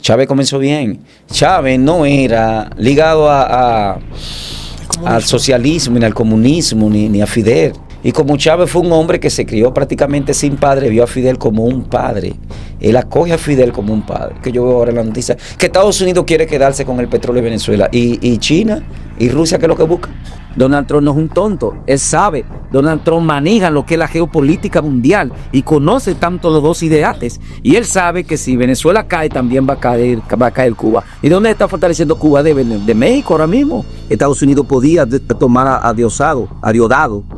Chávez comenzó bien. Chávez no era ligado al socialismo, ni al comunismo, ni a Fidel. Y como Chávez fue un hombre que se crió prácticamente sin padre, vio a Fidel como un padre. Él acoge a Fidel como un padre. Que yo veo ahora en la noticia que Estados Unidos quiere quedarse con el petróleo de Venezuela. Y China y Rusia, ¿qué es lo que busca? Donald Trump no es un tonto, él sabe. Donald Trump maneja lo que es la geopolítica mundial y conoce tanto los dos ideales. Y él sabe que si Venezuela cae, también va a caer Cuba. ¿Y dónde está fortaleciendo Cuba? De México ahora mismo. Estados Unidos podía tomar a Diosdado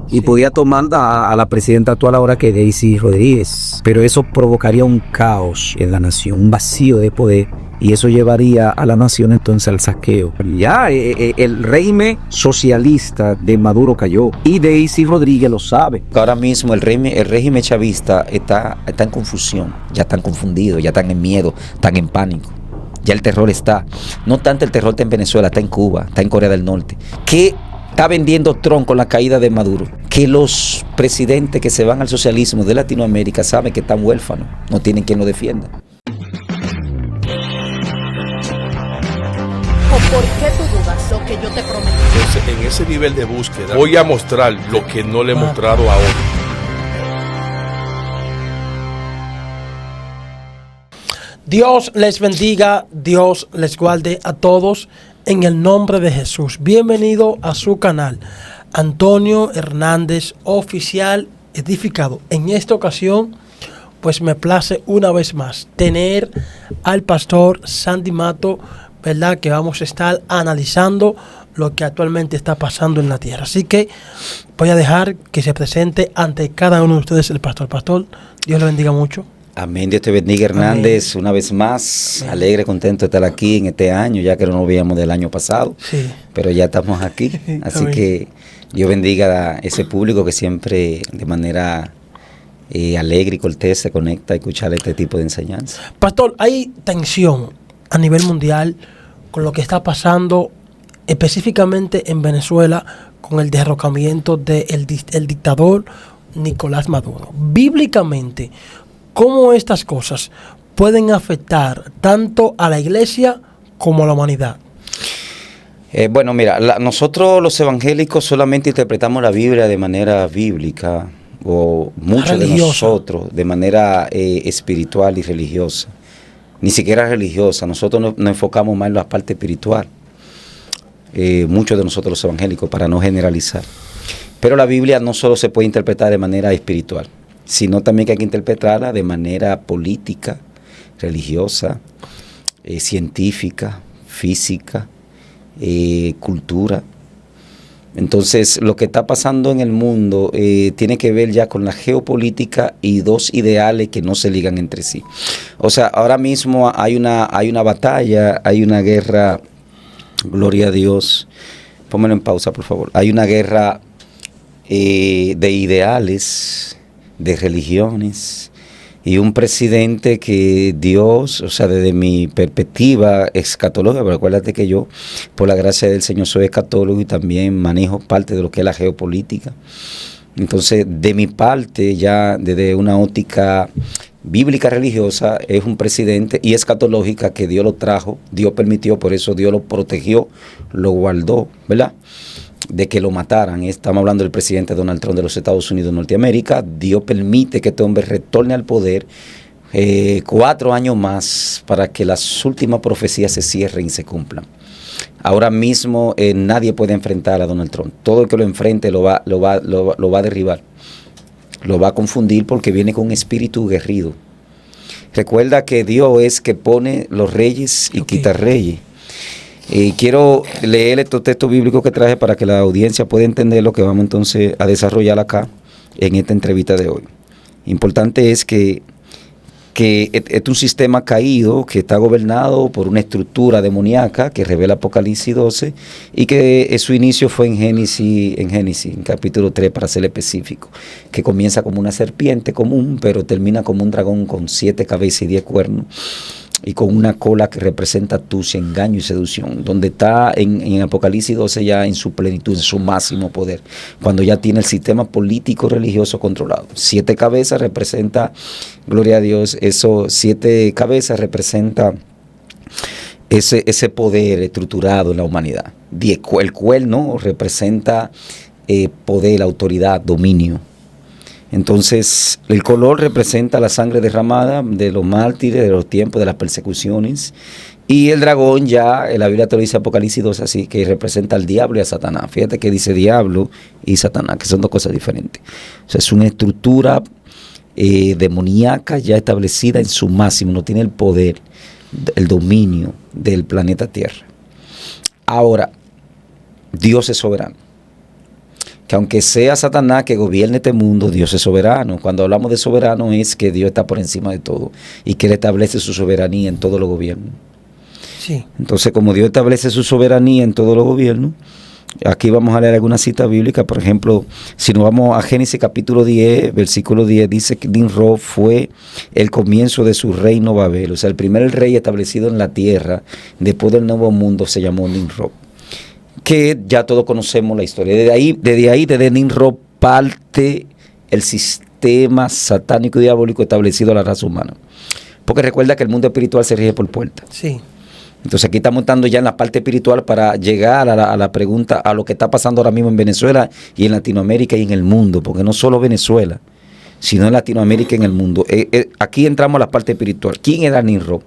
y podía tomar a la presidenta actual ahora, que es Daisy Rodríguez. Pero eso provocaría un caos en la nación, un vacío de poder. Y eso llevaría a la nación entonces al saqueo. Ya el régimen socialista de Maduro cayó. Y Daisy Rodríguez lo sabe. Ahora mismo el régimen chavista está en confusión. Ya están confundidos, ya están en miedo, están en pánico. Ya el terror está. No tanto el terror está en Venezuela, está en Cuba, está en Corea del Norte. ¿Qué está vendiendo Trump con la caída de Maduro? Que los presidentes que se van al socialismo de Latinoamérica saben que están huérfanos, no tienen quien lo defienda. ¿Por qué tú dudas lo que yo te prometí? Entonces, en ese nivel de búsqueda, voy a mostrar lo que no le he mostrado a otros. Dios les bendiga, Dios les guarde a todos en el nombre de Jesús. Bienvenido a su canal, Antonio Hernández Oficial Edificado. En esta ocasión, pues me place una vez más tener al pastor Sandy Mato, ¿verdad? Que vamos a estar analizando lo que actualmente está pasando en la tierra. Así que voy a dejar que se presente ante cada uno de ustedes el pastor. Pastor, Dios le bendiga mucho. Amén, Dios te bendiga, Hernández. Amén. Una vez más, amén. Alegre, contento de estar aquí en este año, ya que no nos veíamos del año pasado, sí, pero ya estamos aquí. Así amén. Que Dios bendiga a ese público que siempre de manera alegre y cortés se conecta a escuchar este tipo de enseñanza. Pastor, hay tensión a nivel mundial con lo que está pasando específicamente en Venezuela con el derrocamiento del dictador Nicolás Maduro. Bíblicamente, ¿cómo estas cosas pueden afectar tanto a la iglesia como a la humanidad? Bueno, mira, nosotros los evangélicos solamente interpretamos la Biblia de manera bíblica, o muchos de nosotros de manera espiritual y religiosa. Ni siquiera religiosa, nosotros nos enfocamos más en la parte espiritual. Muchos de nosotros los evangélicos, para no generalizar. Pero la Biblia no solo se puede interpretar de manera espiritual, sino también que hay que interpretarla de manera política, religiosa, científica, física, cultura. Entonces, lo que está pasando en el mundo tiene que ver ya con la geopolítica y dos ideales que no se ligan entre sí. O sea, ahora mismo hay una batalla, hay una guerra, gloria a Dios. Pónmelo en pausa, por favor. Hay una guerra de ideales, de religiones, y un presidente que Dios, o sea, desde mi perspectiva escatológica, pero acuérdate que yo, por la gracia del Señor, soy escatólogo y también manejo parte de lo que es la geopolítica. Entonces, de mi parte, ya desde una óptica bíblica religiosa, es un presidente y escatológica que Dios lo trajo, Dios permitió, por eso Dios lo protegió, lo guardó, ¿verdad?, de que lo mataran. Estamos hablando del presidente Donald Trump de los Estados Unidos de Norteamérica. Dios permite que este hombre retorne al poder 4 años más para que las últimas profecías se cierren y se cumplan. Ahora mismo nadie puede enfrentar a Donald Trump. Todo el que lo enfrente lo va a derribar, lo va a confundir porque viene con un espíritu guerrido. Recuerda que Dios es que pone los reyes y quita reyes. Quiero leer estos textos bíblicos que traje para que la audiencia pueda entender lo que vamos entonces a desarrollar acá en esta entrevista de hoy. Importante es que es un sistema caído que está gobernado por una estructura demoníaca que revela Apocalipsis 12 y que su inicio fue en Génesis, en capítulo 3 para ser específico, que comienza como una serpiente común pero termina como un dragón con 7 cabezas y 10 cuernos. Y con una cola que representa astucia, engaño y seducción, donde está en Apocalipsis 12 ya en su plenitud, en su máximo poder, cuando ya tiene el sistema político religioso controlado. 7 cabezas representa, gloria a Dios, eso 7 cabezas representa ese poder estructurado en la humanidad. El cuerno representa poder, autoridad, dominio. Entonces, el color representa la sangre derramada de los mártires, de los tiempos de las persecuciones. Y el dragón ya, la Biblia te lo dice Apocalipsis 2 así, que representa al diablo y a Satanás. Fíjate que dice diablo y Satanás, que son dos cosas diferentes. O sea, es una estructura demoníaca ya establecida en su máximo, no tiene el poder, el dominio del planeta Tierra. Ahora, Dios es soberano. Que aunque sea Satanás que gobierne este mundo, Dios es soberano. Cuando hablamos de soberano es que Dios está por encima de todo y que Él establece su soberanía en todos los gobiernos. Sí. Entonces, como Dios establece su soberanía en todos los gobiernos, aquí vamos a leer alguna cita bíblica. Por ejemplo, si nos vamos a Génesis capítulo 10, versículo 10, dice que Nimrod fue el comienzo de su reino Babel. O sea, el primer rey establecido en la tierra después del nuevo mundo se llamó Nimrod, que ya todos conocemos la historia. Desde Nimrod parte el sistema satánico y diabólico establecido a la raza humana. Porque recuerda que el mundo espiritual se rige por puertas. Sí. Entonces aquí estamos entrando ya en la parte espiritual para llegar a la pregunta, a lo que está pasando ahora mismo en Venezuela y en Latinoamérica y en el mundo, porque no solo Venezuela, sino en Latinoamérica y en el mundo. Aquí entramos a la parte espiritual. ¿Quién era Nimrod?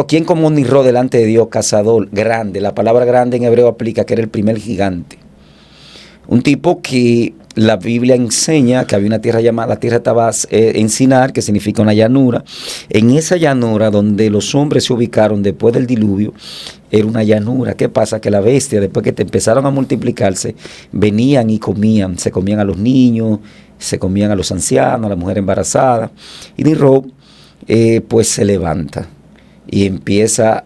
¿Quién como Nimrod delante de Dios? Cazador, grande. La palabra grande en hebreo aplica que era el primer gigante. Un tipo que la Biblia enseña que había una tierra llamada, la tierra estaba en Sinar, que significa una llanura. En esa llanura donde los hombres se ubicaron después del diluvio, era una llanura. ¿Qué pasa? Que la bestia, después que empezaron a multiplicarse, venían y comían. Se comían a los niños, se comían a los ancianos, a la mujer embarazada. Y Nimrod, pues se levanta. Y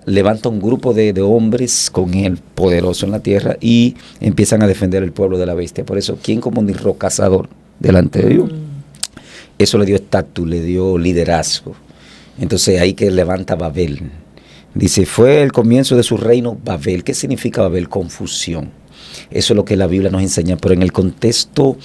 levanta un grupo de hombres con él, poderoso en la tierra, y empiezan a defender el pueblo de la bestia. Por eso, ¿quién como Nimrod, cazador delante de Dios? Eso le dio estatus, le dio liderazgo. Entonces ahí que levanta Babel. Dice, fue el comienzo de su reino Babel. ¿Qué significa Babel? Confusión. Eso es lo que la Biblia nos enseña, pero en el contexto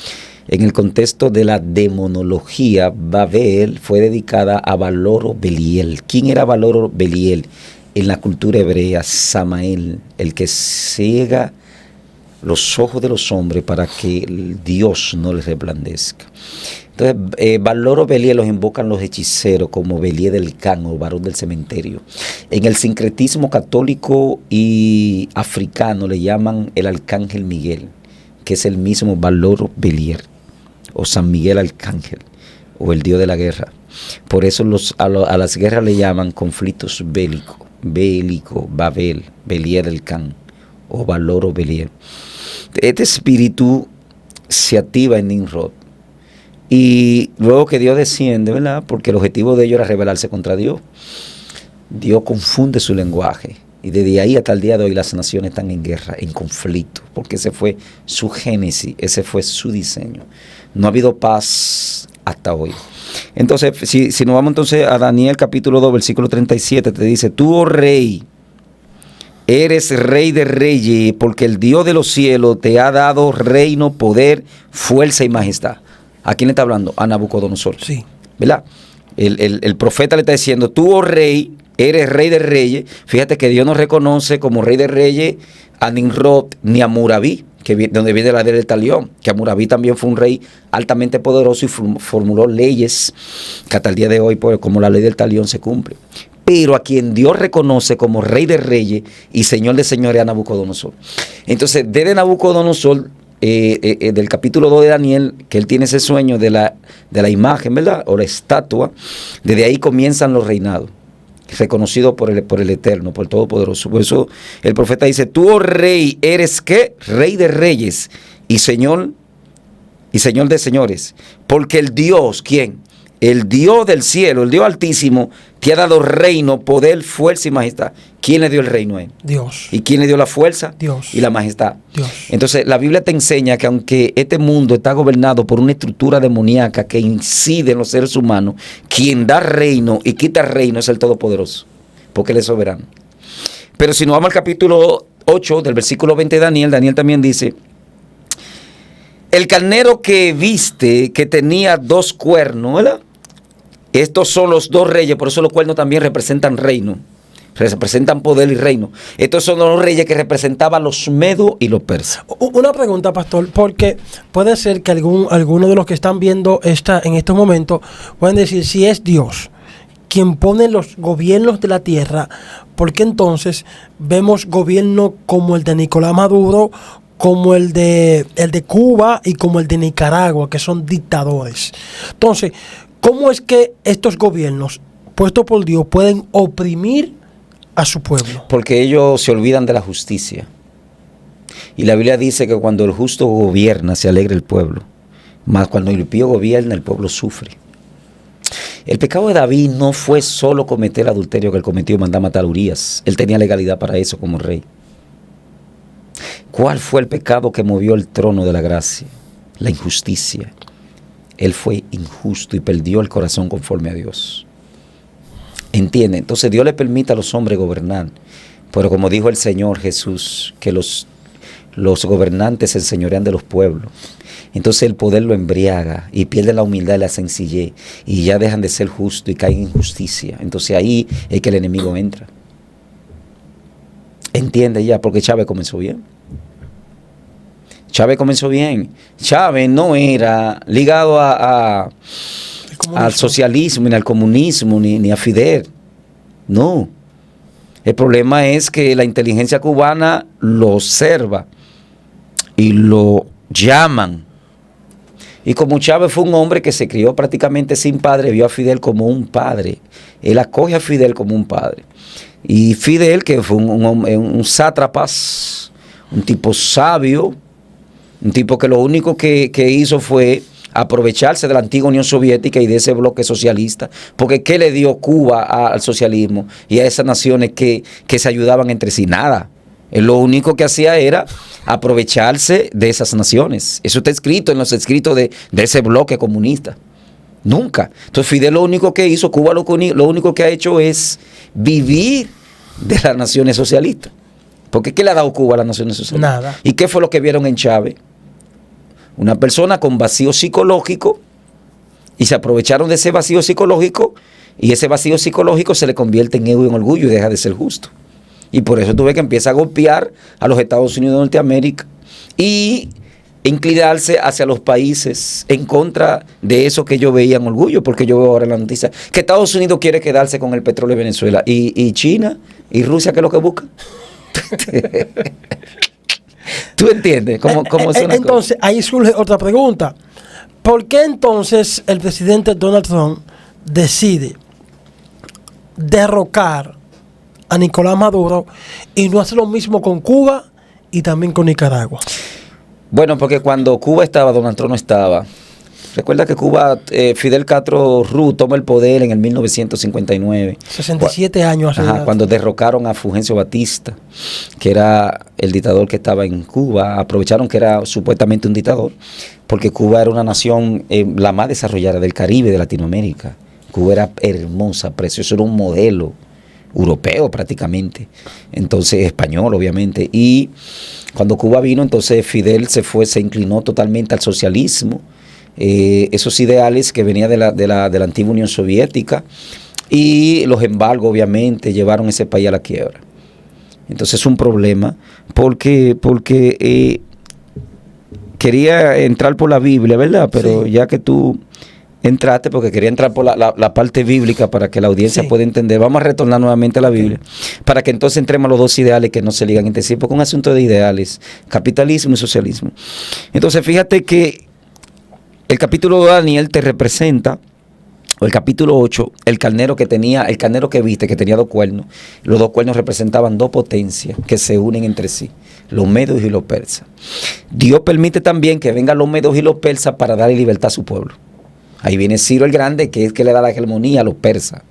de la demonología, Babel fue dedicada a Valoro Beliel. ¿Quién era Valoro Beliel? En la cultura hebrea, Samael, el que ciega los ojos de los hombres para que el Dios no les resplandezca. Entonces, Valoro Beliel los invocan los hechiceros como Beliel del Can o varón del cementerio. En el sincretismo católico y africano le llaman el arcángel Miguel, que es el mismo Valoro Beliel, o San Miguel Arcángel, o el dios de la guerra. Por eso a las guerras le llaman conflictos bélicos, Babel, Beliel del Can, o Valoro Beliel. Este espíritu se activa en Nimrod, y luego que Dios desciende, ¿verdad? Porque el objetivo de ellos era rebelarse contra Dios. Dios confunde su lenguaje. Y desde ahí hasta el día de hoy las naciones están en guerra, en conflicto, porque ese fue su génesis, ese fue su diseño. No ha habido paz hasta hoy. Entonces, si nos vamos entonces a Daniel capítulo 2, versículo 37, te dice, tú, oh rey, eres rey de reyes, porque el Dios de los cielos te ha dado reino, poder, fuerza y majestad. ¿A quién le está hablando? A Nabucodonosor. Sí. ¿Verdad? El profeta le está diciendo, tú, oh rey, eres rey de reyes. Fíjate que Dios no reconoce como rey de reyes a Nimrod ni a Murabí, donde viene la del talión, que Murabí también fue un rey altamente poderoso y formuló leyes que hasta el día de hoy, pues, como la ley del talión, se cumple. Pero a quien Dios reconoce como rey de reyes y señor de señores a Nabucodonosor. Entonces, desde Nabucodonosor, del capítulo 2 de Daniel, que él tiene ese sueño de la imagen, ¿verdad? O la estatua, desde ahí comienzan los reinados, reconocidos por el Eterno, por el Todopoderoso. Por eso el profeta dice, tú, oh rey, eres ¿qué? Rey de reyes y señor de señores, porque el Dios, ¿quién? El Dios del cielo, el Dios altísimo, te ha dado reino, poder, fuerza y majestad. ¿Quién le dio el reino a él? Dios. ¿Y quién le dio la fuerza? Dios. Y la majestad. Dios. Entonces, la Biblia te enseña que aunque este mundo está gobernado por una estructura demoníaca que incide en los seres humanos, quien da reino y quita reino es el Todopoderoso, porque Él es soberano. Pero si nos vamos al capítulo 8 del versículo 20 de Daniel también dice, el carnero que viste que tenía 2 cuernos, ¿verdad? Estos son los 2 reyes, por eso los cuernos también representan reino. representan poder y reino. Estos son los reyes que representaban los medos y los persas. Una pregunta, pastor, porque puede ser que alguno de los que están viendo en estos momentos pueden decir, si es Dios quien pone los gobiernos de la tierra, ¿por qué entonces vemos gobiernos como el de Nicolás Maduro, como el de Cuba y como el de Nicaragua, que son dictadores? Entonces, ¿cómo es que estos gobiernos puestos por Dios pueden oprimir a su pueblo? Porque ellos se olvidan de la justicia. Y la Biblia dice que cuando el justo gobierna se alegra el pueblo, mas cuando el impío gobierna el pueblo sufre. El pecado de David no fue solo cometer el adulterio que él cometió y mandar a matar a Urías. Él tenía legalidad para eso como rey. ¿Cuál fue el pecado que movió el trono de la gracia? La injusticia. Él fue injusto y perdió el corazón conforme a Dios. ¿Entiende? Entonces Dios le permite a los hombres gobernar. Pero como dijo el Señor Jesús, que los gobernantes se enseñorean de los pueblos. Entonces el poder lo embriaga y pierde la humildad y la sencillez y ya dejan de ser justos y caen en injusticia. Entonces ahí es que el enemigo entra. ¿Entiende ya? Porque Chávez comenzó bien. Chávez comenzó bien. Chávez no era ligado al socialismo, ni al comunismo, ni a Fidel. No. El problema es que la inteligencia cubana lo observa y lo llaman. Y como Chávez fue un hombre que se crió prácticamente sin padre, vio a Fidel como un padre. Él acoge a Fidel como un padre. Y Fidel, que fue un sátrapas, un tipo sabio, un tipo que lo único que hizo fue aprovecharse de la antigua Unión Soviética y de ese bloque socialista, porque ¿qué le dio Cuba al socialismo y a esas naciones que se ayudaban entre sí? Nada. Él lo único que hacía era aprovecharse de esas naciones. Eso está escrito en los escritos de ese bloque comunista. Nunca. Entonces Fidel lo único que hizo, Cuba lo único que ha hecho es vivir de las naciones socialistas. Porque ¿qué le ha dado Cuba a las naciones socialistas? Nada. ¿Y qué fue lo que vieron en Chávez? Una persona con vacío psicológico, y se aprovecharon de ese vacío psicológico, y ese vacío psicológico se le convierte en ego y en orgullo y deja de ser justo. Y por eso tuve que empezar a golpear a los Estados Unidos de Norteamérica y inclinarse hacia los países en contra de eso que yo veía en orgullo, porque yo veo ahora en la noticia que Estados Unidos quiere quedarse con el petróleo de Venezuela y China y Rusia, ¿qué es lo que busca? ¿Tú entiendes cómo es una entonces, cosa? ahí surge otra pregunta. ¿Por qué entonces el presidente Donald Trump decide derrocar a Nicolás Maduro y no hace lo mismo con Cuba y también con Nicaragua? Bueno, porque cuando Cuba estaba, Donald Trump no estaba. Recuerda que Cuba, Fidel Castro Ruz toma el poder en el 1959. 67 años. Cuando derrocaron a Fulgencio Batista, que era el dictador que estaba en Cuba. Aprovecharon que era supuestamente un dictador, porque Cuba era una nación la más desarrollada del Caribe, de Latinoamérica. Cuba era hermosa, preciosa, era un modelo europeo prácticamente, entonces español obviamente, y cuando Cuba vino, entonces Fidel se inclinó totalmente al socialismo, esos ideales que venían de la antigua Unión Soviética, y los embargos obviamente llevaron ese país a la quiebra. Entonces es un problema porque quería entrar por la Biblia, ¿verdad? Pero sí, ya que tú entraste, porque quería entrar por la parte bíblica para que la audiencia pueda entender. Vamos a retornar nuevamente a la Biblia, para que entonces entremos a los dos ideales que no se ligan entre sí, porque es un asunto de ideales, capitalismo y socialismo. Entonces fíjate que el capítulo de Daniel te representa, o el capítulo 8, el carnero que viste, que tenía dos cuernos. Los dos cuernos representaban dos potencias que se unen entre sí, los medos y los persas. Dios permite también que vengan los medos y los persas para darle libertad a su pueblo. Ahí viene Ciro el Grande, que es que le da la hegemonía a los persas.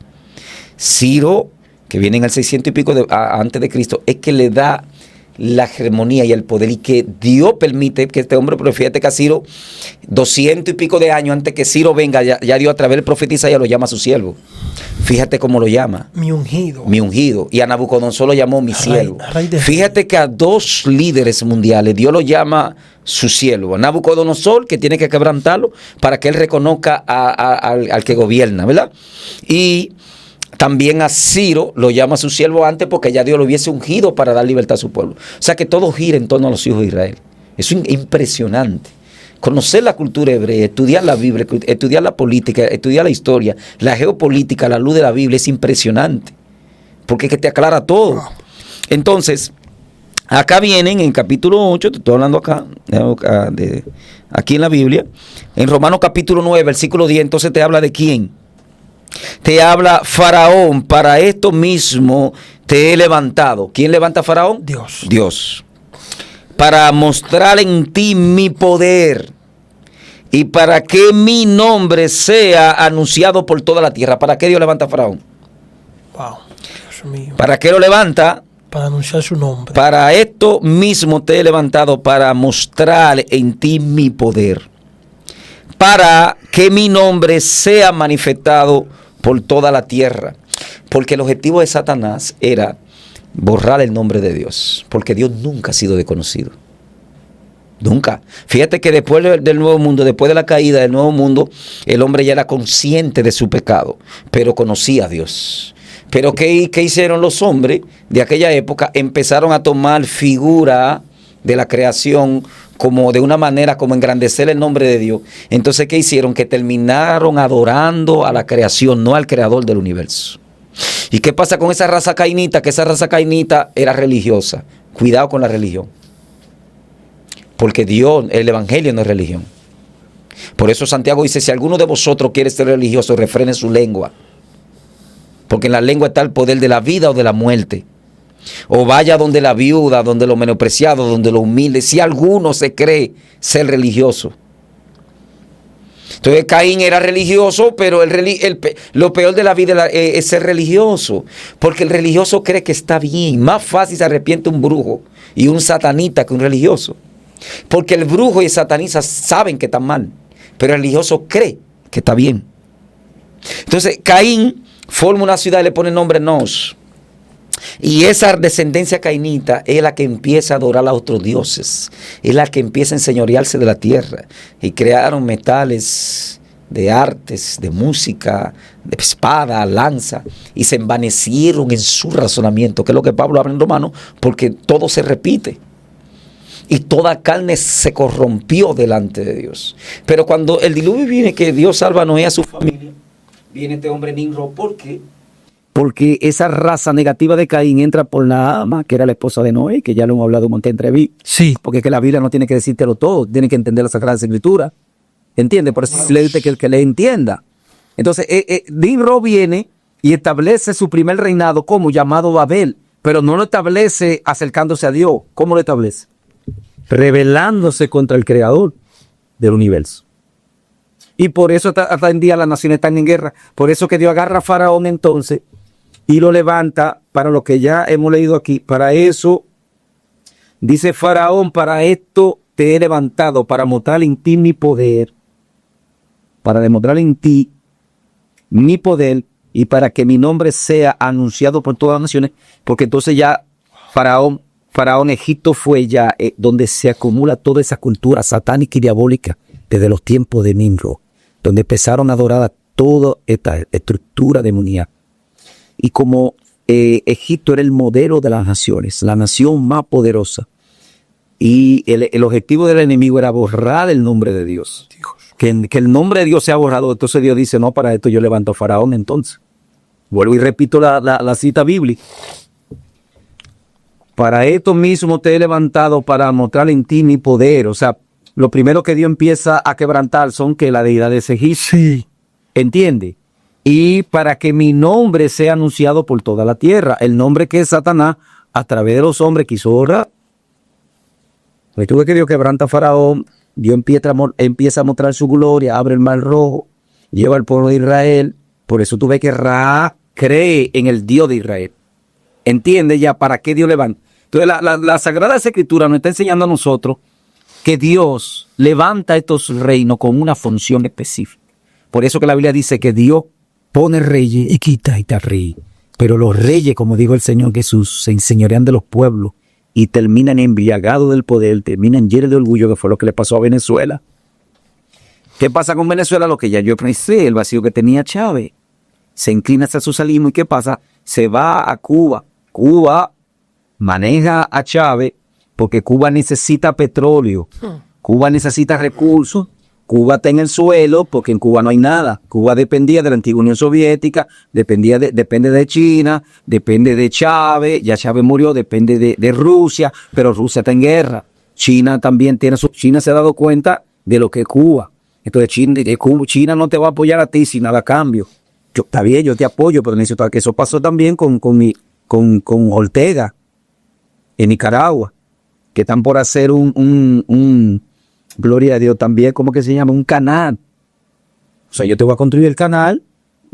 Ciro, que viene en el 600 y pico antes de Cristo, es que le da la hegemonía y el poder, y que Dios permite que este hombre, pero fíjate que a Ciro, 200 y pico de años antes que Ciro venga, ya Dios a través del profeta Isaías lo llama a su siervo. Fíjate cómo lo llama. Mi ungido. Mi ungido. Y a Nabucodonosor lo llamó mi siervo. Fíjate que a dos líderes mundiales Dios lo llama su siervo. A Nabucodonosor, que tiene que quebrantarlo para que él reconozca al que gobierna, ¿verdad? Y También a Ciro lo llama su siervo antes porque ya Dios lo hubiese ungido para dar libertad a su pueblo. O sea que todo gira en torno a los hijos de Israel. Eso es impresionante. Conocer la cultura hebrea, estudiar la Biblia, estudiar la política, estudiar la historia, la geopolítica, a la luz de la Biblia es impresionante. Porque es que te aclara todo. Entonces, acá vienen en capítulo 8, te estoy hablando acá, aquí en la Biblia, en Romanos capítulo 9, versículo 10, entonces te habla de quién. Te habla Faraón, para esto mismo te he levantado. ¿Quién levanta a Faraón? Dios. Dios. Para mostrar en ti mi poder y para que mi nombre sea anunciado por toda la tierra. ¿Para qué Dios levanta a Faraón? Wow, Dios mío. ¿Para qué lo levanta? Para anunciar su nombre. Para esto mismo te he levantado, para mostrar en ti mi poder, para que mi nombre sea manifestado por toda la tierra. Porque el objetivo de Satanás era borrar el nombre de Dios, porque Dios nunca ha sido desconocido. Nunca. Fíjate que después del nuevo mundo, después de la caída del nuevo mundo, el hombre ya era consciente de su pecado, pero conocía a Dios. Pero ¿qué hicieron los hombres de aquella época? Empezaron a tomar figura de la creación como de una manera como engrandecer el nombre de Dios. Entonces, ¿qué hicieron? Que terminaron adorando a la creación, no al creador del universo. ¿Y qué pasa con esa raza cainita? Que esa raza cainita era religiosa. Cuidado con la religión. Porque Dios, el evangelio no es religión. Por eso Santiago dice, si alguno de vosotros quiere ser religioso, refrene su lengua. Porque en la lengua está el poder de la vida o de la muerte. O vaya donde la viuda, donde lo menospreciado, donde lo humilde. Si alguno se cree ser religioso. Entonces Caín era religioso, pero lo peor de la vida es ser religioso. Porque el religioso cree que está bien. Más fácil se arrepiente un brujo y un satanita que un religioso. Porque el brujo y el satanista saben que están mal. Pero el religioso cree que está bien. Entonces Caín forma una ciudad y le pone el nombre Nos. Y esa descendencia cainita es la que empieza a adorar a otros dioses. Es la que empieza a enseñorearse de la tierra. Y crearon metales de artes, de música, de espada, lanza. Y se envanecieron en su razonamiento, que es lo que Pablo habla en Romanos, porque todo se repite. Y toda carne se corrompió delante de Dios. Pero cuando el diluvio viene, que Dios salva a Noé y a su familia, viene este hombre Nimrod. ¿Por qué? Porque esa raza negativa de Caín entra por Naama, que era la esposa de Noé, que ya lo hemos hablado un montón entre mí. Sí. Porque es que la Biblia no tiene que decírtelo todo, tiene que entender la Sagrada Escritura. ¿Entiendes? Por eso le dice que el que le entienda. Entonces, Nimrod viene y establece su primer reinado como llamado Babel, pero no lo establece acercándose a Dios. ¿Cómo lo establece? Rebelándose contra el creador del universo. Y por eso hasta en día las naciones están en guerra. Por eso que Dios agarra a Faraón entonces y lo levanta para lo que ya hemos leído aquí. Para eso, dice Faraón, para esto te he levantado, para mostrar en ti mi poder, para demostrar en ti mi poder y para que mi nombre sea anunciado por todas las naciones, porque entonces ya Faraón, Egipto fue ya donde se acumula toda esa cultura satánica y diabólica desde los tiempos de Nimrod, donde empezaron a adorar a toda esta estructura demoníaca. Y como Egipto era el modelo de las naciones, la nación más poderosa, y el objetivo del enemigo era borrar el nombre de Dios. Que el nombre de Dios sea borrado. Entonces Dios dice, no, para esto yo levanto a Faraón entonces. Vuelvo y repito la cita bíblica. Para esto mismo te he levantado para mostrar en ti mi poder. O sea, lo primero que Dios empieza a quebrantar son que la deidad de Egipto. Sí. ¿Entiende? Y para que mi nombre sea anunciado por toda la tierra. El nombre que es Satanás, a través de los hombres, quiso borrar. Pues tú ves que Dios quebranta a Faraón. Dios empieza a mostrar su gloria, abre el mar rojo, lleva al pueblo de Israel. Por eso tú ves que Ra cree en el Dios de Israel. ¿Entiende ya para qué Dios levanta? Entonces la Sagrada Escritura nos está enseñando a nosotros que Dios levanta estos reinos con una función específica. Por eso que la Biblia dice que Dios pone reyes y quita reyes. Pero los reyes, como dijo el Señor Jesús, se enseñorean de los pueblos y terminan embriagados del poder, terminan llenos de orgullo, que fue lo que le pasó a Venezuela. ¿Qué pasa con Venezuela? Lo que ya yo pensé, el vacío que tenía Chávez. se inclina hacia el socialismo. ¿Y qué pasa? Se va a Cuba. Cuba maneja a Chávez porque Cuba necesita petróleo. Cuba necesita recursos. Cuba está en el suelo porque en Cuba no hay nada. Cuba dependía de la antigua Unión Soviética, depende de China, depende de Chávez, ya Chávez murió, depende de Rusia, pero Rusia está en guerra. China también China se ha dado cuenta de lo que es Cuba. Entonces China no te va a apoyar a ti sin nada a cambio. Está bien, yo te apoyo, pero necesito que eso pasó también con Ortega en Nicaragua, que están por hacer un gloria a Dios también, ¿cómo que se llama? Un canal. O sea, yo te voy a construir el canal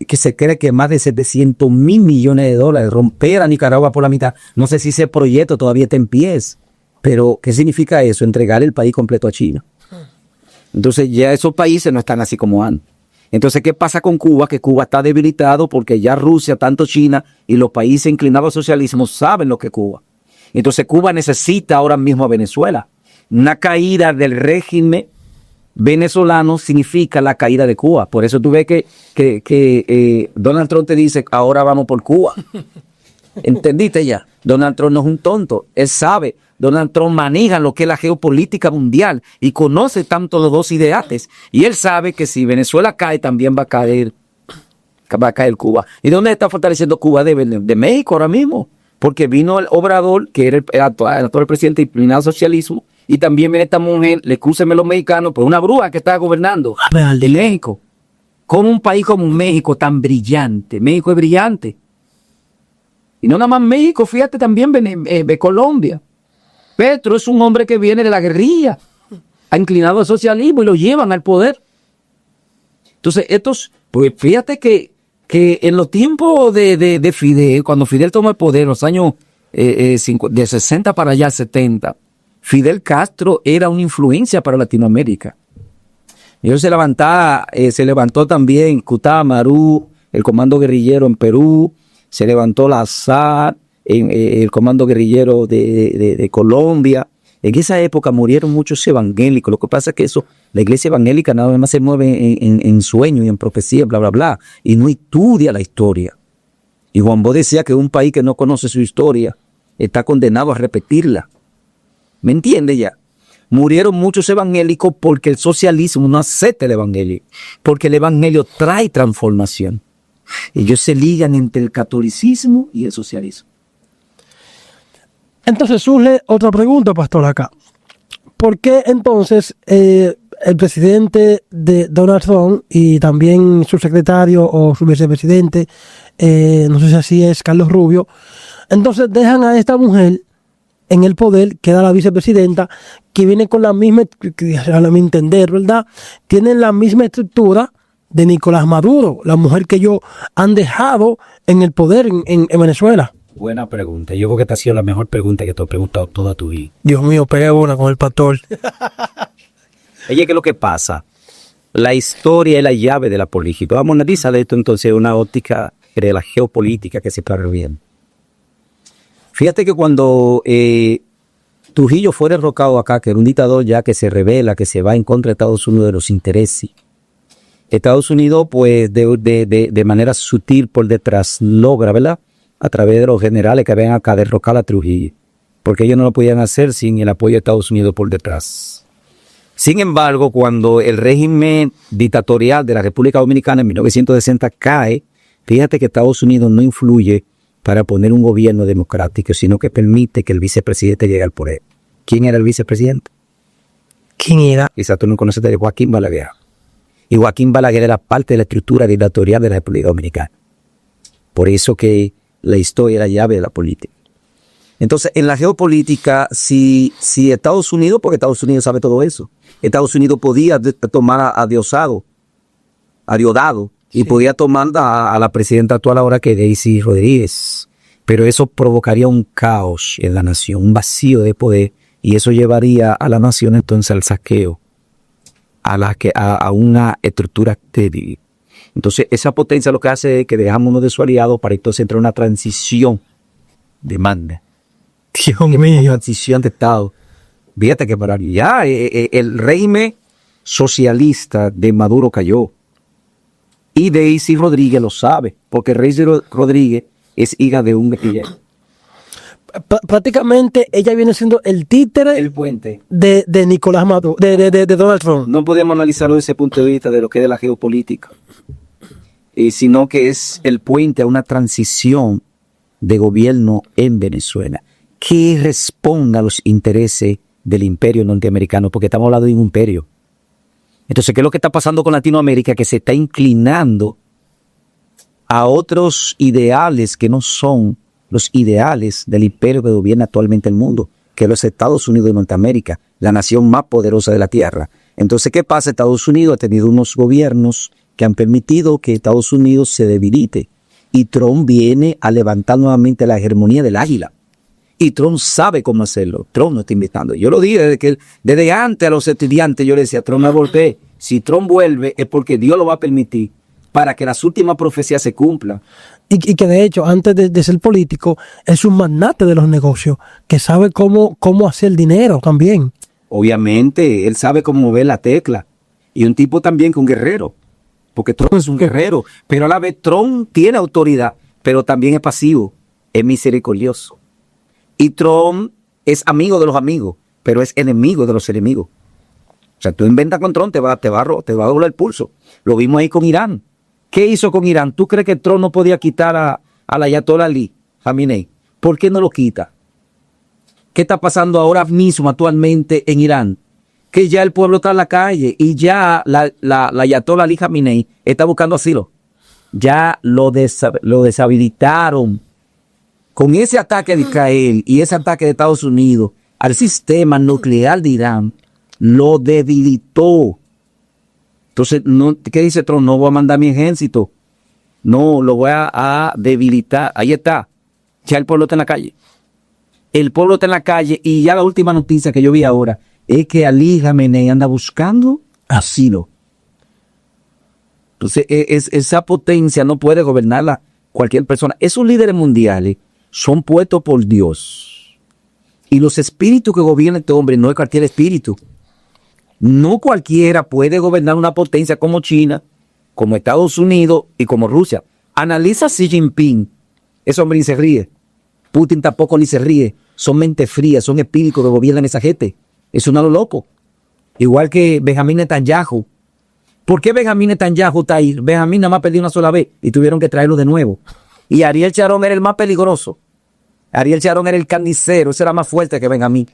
que se cree que más de 700 mil millones de dólares, romper a Nicaragua por la mitad. No sé si ese proyecto todavía está en pies, pero ¿qué significa eso? Entregar el país completo a China. Entonces ya esos países no están así como antes. Entonces, ¿qué pasa con Cuba? Que Cuba está debilitado porque ya Rusia, tanto China y los países inclinados al socialismo saben lo que es Cuba. Entonces Cuba necesita ahora mismo a Venezuela. Una caída del régimen venezolano significa la caída de Cuba. Por eso tú ves que Donald Trump te dice, ahora vamos por Cuba. ¿Entendiste ya? Donald Trump no es un tonto. Él sabe. Donald Trump maneja lo que es la geopolítica mundial y conoce tanto los dos ideales. Y él sabe que si Venezuela cae, también va a caer Cuba. ¿Y dónde está fortaleciendo Cuba? De México ahora mismo. Porque vino el Obrador, que era el actual presidente inclinado al socialismo, y también viene esta mujer, le excúsenme los mexicanos, pues una bruja que está gobernando de México. Como un país como México tan brillante. México es brillante. Y no nada más México, fíjate también Colombia. Petro es un hombre que viene de la guerrilla, ha inclinado al socialismo y lo llevan al poder. Entonces, pues fíjate que en los tiempos de Fidel, cuando Fidel tomó el poder, en los años de 60 para allá, 70, Fidel Castro era una influencia para Latinoamérica. Ellos se levantó también Cutamaru, el comando guerrillero en Perú, se levantó la SAR, el comando guerrillero de Colombia. En esa época murieron muchos evangélicos. Lo que pasa es que la iglesia evangélica nada más se mueve en sueños y en profecía, bla, bla, bla, y no estudia la historia. Y Juan Bosch decía que un país que no conoce su historia está condenado a repetirla. ¿Me entiende ya? Murieron muchos evangélicos porque el socialismo no acepta el evangelio, porque el evangelio trae transformación. Ellos se ligan entre el catolicismo y el socialismo. Entonces surge otra pregunta, pastor, acá. ¿Por qué entonces el presidente de Donald Trump y también su secretario o su vicepresidente, no sé si así es, Carlos Rubio, entonces dejan a esta mujer en el poder, queda la vicepresidenta, que viene con la misma, a mi entender, ¿verdad? Tienen la misma estructura de Nicolás Maduro, la mujer que ellos han dejado en el poder en Venezuela. Buena pregunta. Yo creo que esta ha sido la mejor pregunta que te he preguntado toda tu vida. Dios mío, pegué una con el pastor. Oye, ¿qué es lo que pasa? La historia es la llave de la política. Vamos a analizar esto entonces una óptica de la geopolítica que se está reviendo. Fíjate que cuando Trujillo fue derrocado acá, que era un dictador ya que se rebela, que se va en contra de Estados Unidos, de los intereses. Estados Unidos, pues, de manera sutil por detrás, logra, ¿verdad?, a través de los generales que ven acá, derrocar a Trujillo, porque ellos no lo podían hacer sin el apoyo de Estados Unidos por detrás. Sin embargo, cuando el régimen dictatorial de la República Dominicana en 1960 cae, fíjate que Estados Unidos no influye para poner un gobierno democrático, sino que permite que el vicepresidente llegue al poder. ¿Quién era el vicepresidente? ¿Quién era? Quizás tú no conoces de Joaquín Balaguer. Y Joaquín Balaguer era parte de la estructura dictatorial de la República Dominicana. Por eso que la historia es la llave de la política. Entonces, en la geopolítica, si Estados Unidos, porque Estados Unidos sabe todo eso, Estados Unidos podía tomar a Diosdado, y sí, podía tomar a la presidenta actual ahora, que es Daisy Rodríguez. Pero eso provocaría un caos en la nación, un vacío de poder, y eso llevaría a la nación entonces al saqueo, a una estructura débil. Entonces, esa potencia lo que hace es que dejamos uno de sus aliados para entonces entrar en una transición de manda. Dios mío. Transición de Estado. Fíjate que para ya el régimen socialista de Maduro cayó. Y Daisy Rodríguez lo sabe, porque Daisy Rodríguez es hija de un guerrillero. Prácticamente ella viene siendo el títere El puente. de Nicolás Maduro, de Donald Trump. No podemos analizarlo desde ese punto de vista de lo que es de la geopolítica, sino que es el puente a una transición de gobierno en Venezuela que responda a los intereses del imperio norteamericano, porque estamos hablando de un imperio. Entonces, ¿qué es lo que está pasando con Latinoamérica? Que se está inclinando a otros ideales que no son los ideales del imperio que gobierna actualmente el mundo, que es los Estados Unidos de Norteamérica, la nación más poderosa de la Tierra. Entonces, ¿qué pasa? Estados Unidos ha tenido unos gobiernos que han permitido que Estados Unidos se debilite. Y Trump viene a levantar nuevamente la hegemonía del águila. Y Trump sabe cómo hacerlo. Trump no está invitando. Yo lo dije desde antes a los estudiantes, yo le decía, Trump no volvé. Si Trump vuelve es porque Dios lo va a permitir para que las últimas profecías se cumplan. Y que de hecho, antes de ser político, es un magnate de los negocios, que sabe cómo hacer dinero también. Obviamente, él sabe cómo mover la tecla. Y un tipo también que un guerrero. Porque Trump es un guerrero. Pero a la vez Trump tiene autoridad, pero también es pasivo, es misericordioso. Y Trump es amigo de los amigos, pero es enemigo de los enemigos. O sea, tú inventas con Trump, te va a doblar el pulso. Lo vimos ahí con Irán. ¿Qué hizo con Irán? ¿Tú crees que Trump no podía quitar a la Ayatollah Ali Khamenei? ¿Por qué no lo quita? ¿Qué está pasando ahora mismo actualmente en Irán? Que ya el pueblo está en la calle y ya la Ayatollah Ali Khamenei está buscando asilo. Ya lo deshabilitaron. Con ese ataque de Israel y ese ataque de Estados Unidos al sistema nuclear de Irán, lo debilitó. Entonces, ¿qué dice Trump? No voy a mandar mi ejército. No, lo voy a debilitar. Ahí está. Ya el pueblo está en la calle. El pueblo está en la calle y ya la última noticia que yo vi ahora es que Ali Khamenei anda buscando asilo. Entonces, esa potencia no puede gobernarla cualquier persona. Esos líderes mundiales son puestos por Dios. Y los espíritus que gobiernan este hombre no es cualquier espíritu. No cualquiera puede gobernar una potencia como China, como Estados Unidos y como Rusia. Analiza a Xi Jinping. Ese hombre ni se ríe. Putin tampoco ni se ríe. Son mentes frías, son espíritus que gobiernan esa gente. Es un loco. Igual que Benjamín Netanyahu. ¿Por qué Benjamín Netanyahu está ahí? Benjamín nada más perdió una sola vez y tuvieron que traerlo de nuevo. Y Ariel Sharon era el más peligroso. Ariel Sharon era el carnicero. Ese era más fuerte que Benjamín.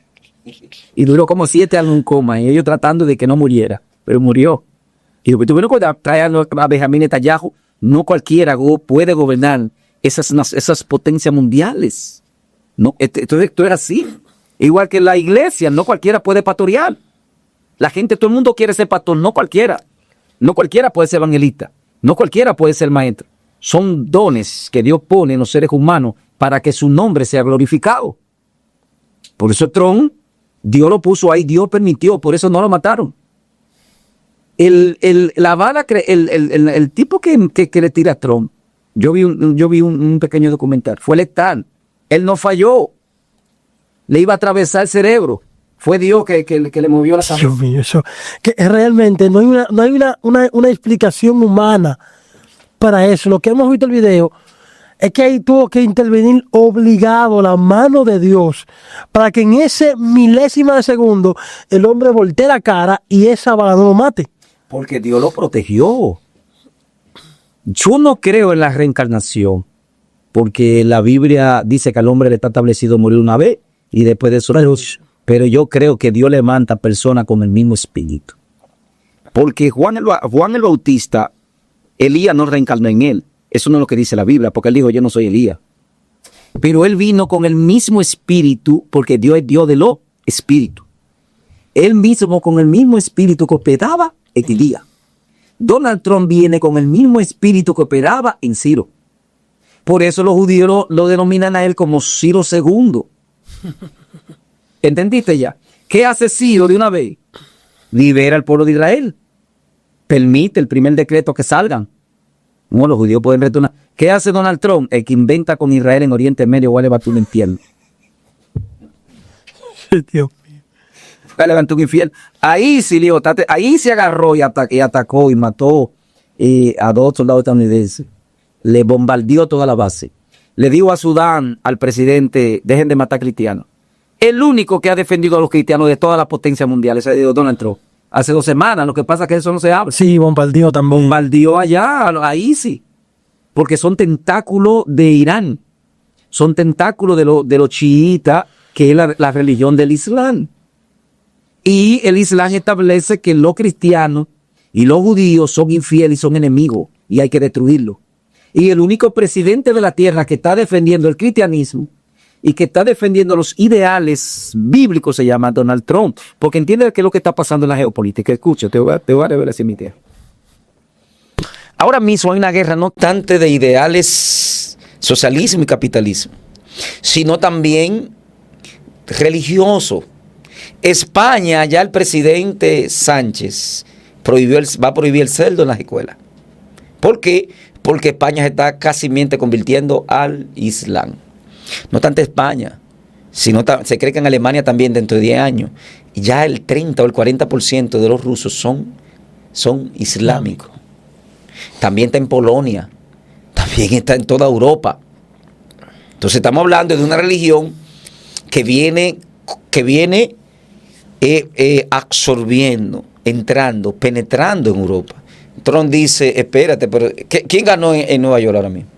Y duró como 7 años en coma. Y ellos tratando de que no muriera. Pero murió. Y después tuvieron que traer a Benjamín Netanyahu. No cualquiera puede gobernar esas potencias mundiales. No, esto es así. Igual que la iglesia, no cualquiera puede pastorear. La gente, todo el mundo quiere ser pastor, no cualquiera. No cualquiera puede ser evangelista. No cualquiera puede ser maestro. Son dones que Dios pone en los seres humanos para que su nombre sea glorificado. Por eso Trump, Dios lo puso ahí, Dios permitió, por eso no lo mataron. El tipo que le tira a Trump, yo vi un pequeño documental, fue letal. Él no falló. Le iba a atravesar el cerebro. Fue Dios que le movió la sangre. Dios mío, eso. Que realmente no hay una explicación humana para eso. Lo que hemos visto en el video es que ahí tuvo que intervenir obligado la mano de Dios para que en ese milésima de segundo el hombre voltee la cara y esa bala no lo mate. Porque Dios lo protegió. Yo no creo en la reencarnación, porque la Biblia dice que al hombre le está establecido morir una vez y después de eso. Pero yo creo que Dios levanta personas con el mismo espíritu. Porque Juan el Bautista, Elías no reencarnó en él. Eso no es lo que dice la Biblia, porque él dijo, yo no soy Elías. Pero él vino con el mismo espíritu, porque Dios es Dios de los espíritus. Él mismo con el mismo espíritu que operaba en Elías. Donald Trump viene con el mismo espíritu que operaba en Ciro. Por eso los judíos lo denominan a él como Ciro II. ¿Entendiste ya? ¿Qué hace Ciro de una vez? Libera al pueblo de Israel. Permite el primer decreto que salgan. No, los judíos pueden retornar. ¿Qué hace Donald Trump? El que inventa con Israel en Oriente Medio va a levantar un infierno. Dios mío. Va a levantar un infierno. Ahí sí, ahí se agarró y atacó y mató a 2 soldados estadounidenses. Le bombardeó toda la base. Le dijo a Sudán, al presidente, dejen de matar cristianos. El único que ha defendido a los cristianos de todas las potencias mundiales es Donald Trump. Hace 2 semanas, lo que pasa es que eso no se habla. Sí, bombardeó también. Bombardeó allá, ahí sí. Porque son tentáculos de Irán. Son tentáculos de los chiitas, que es la religión del Islam. Y el Islam establece que los cristianos y los judíos son infieles y son enemigos y hay que destruirlos. Y el único presidente de la tierra que está defendiendo el cristianismo y que está defendiendo los ideales bíblicos se llama Donald Trump, porque entiende qué es lo que está pasando en la geopolítica. Escucha, te voy a revelar así mi tía. Ahora mismo hay una guerra no tanto de ideales socialismo y capitalismo, sino también religioso. España, ya el presidente Sánchez va a prohibir el cerdo en las escuelas. ¿Por qué? Porque España se está casi convirtiendo al Islam. No tanto España, sino se cree que en Alemania también dentro de 10 años ya el 30 o el 40% de los rusos son islámicos. También está en Polonia, también está en toda Europa. Entonces estamos hablando de una religión que viene absorbiendo, entrando, penetrando en Europa. Trump dice, espérate, pero ¿quién ganó en Nueva York ahora mismo?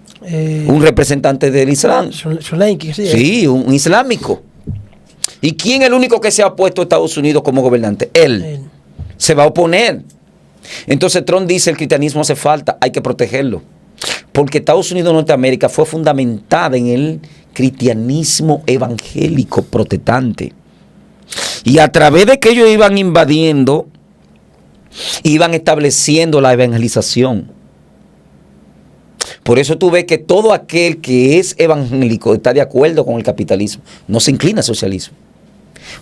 Un representante del Islam. Sí, un islámico. ¿Y quién es el único que se ha opuesto a Estados Unidos como gobernante? Él. Se va a oponer. Entonces Trump dice, el cristianismo hace falta, hay que protegerlo. Porque Estados Unidos de Norteamérica fue fundamentada en el cristianismo evangélico protestante. Y a través de que ellos iban invadiendo, iban estableciendo la evangelización. Por eso tú ves que todo aquel que es evangélico está de acuerdo con el capitalismo, no se inclina al socialismo.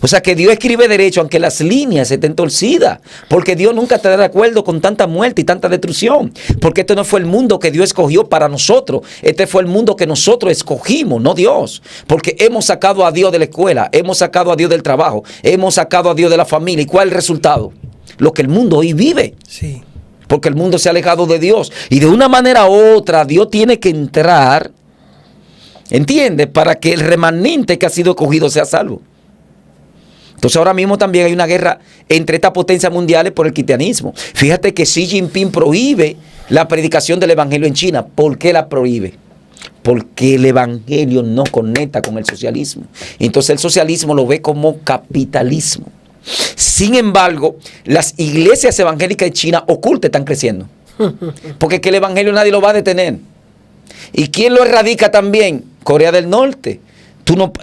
O sea que Dios escribe derecho aunque las líneas estén torcidas, porque Dios nunca estará de acuerdo con tanta muerte y tanta destrucción, porque este no fue el mundo que Dios escogió para nosotros, este fue el mundo que nosotros escogimos, no Dios, porque hemos sacado a Dios de la escuela, hemos sacado a Dios del trabajo, hemos sacado a Dios de la familia. ¿Y cuál es el resultado? Lo que el mundo hoy vive. Sí. Porque el mundo se ha alejado de Dios. Y de una manera u otra, Dios tiene que entrar, ¿entiendes? Para que el remanente que ha sido escogido sea salvo. Entonces ahora mismo también hay una guerra entre estas potencias mundiales por el cristianismo. Fíjate que Xi Jinping prohíbe la predicación del evangelio en China. ¿Por qué la prohíbe? Porque el evangelio no conecta con el socialismo. Entonces el socialismo lo ve como capitalismo. Sin embargo, las iglesias evangélicas de China ocultas están creciendo. Porque que el evangelio nadie lo va a detener. ¿Y quién lo erradica también? Corea del Norte.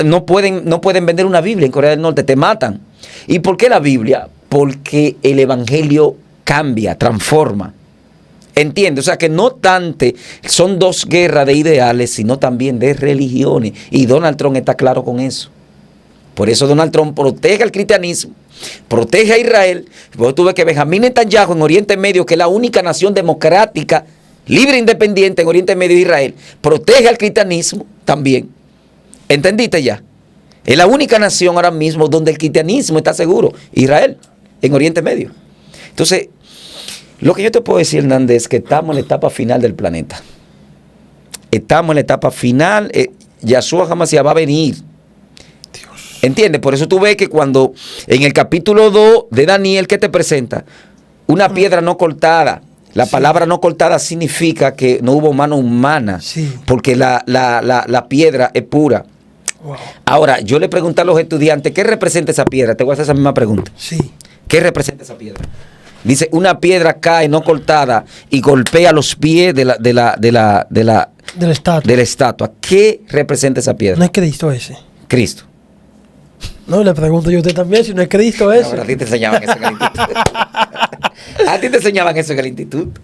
No pueden vender una Biblia en Corea del Norte, te matan. ¿Y por qué la Biblia? Porque el evangelio cambia, transforma. ¿Entiendes? O sea que no tanto son dos guerras de ideales, sino también de religiones. Y Donald Trump está claro con eso. Por eso Donald Trump protege al cristianismo, protege a Israel. Vos tuve que Benjamín Netanyahu en Oriente Medio, que es la única nación democrática, libre e independiente en Oriente Medio de Israel, protege al cristianismo también. ¿Entendiste ya? Es la única nación ahora mismo donde el cristianismo está seguro. Israel, en Oriente Medio. Entonces, lo que yo te puedo decir, Hernández, es que estamos en la etapa final del planeta. Estamos en la etapa final. Yahshua Hamashiach va a venir. ¿Entiendes? Por eso tú ves que cuando en el capítulo 2 de Daniel, ¿qué te presenta? Una piedra no cortada. La palabra no cortada significa que no hubo mano humana, porque la piedra es pura. Wow. Ahora, yo le pregunté a los estudiantes, ¿qué representa esa piedra? Te voy a hacer esa misma pregunta. Sí. ¿Qué representa esa piedra? Dice, una piedra cae no cortada y golpea los pies de la estatua. ¿Qué representa esa piedra? No es Cristo ese. Cristo. No, le pregunto yo a usted también si no es Cristo ese. No, a ti te enseñaban eso en el instituto. A ti te enseñaban eso en el instituto.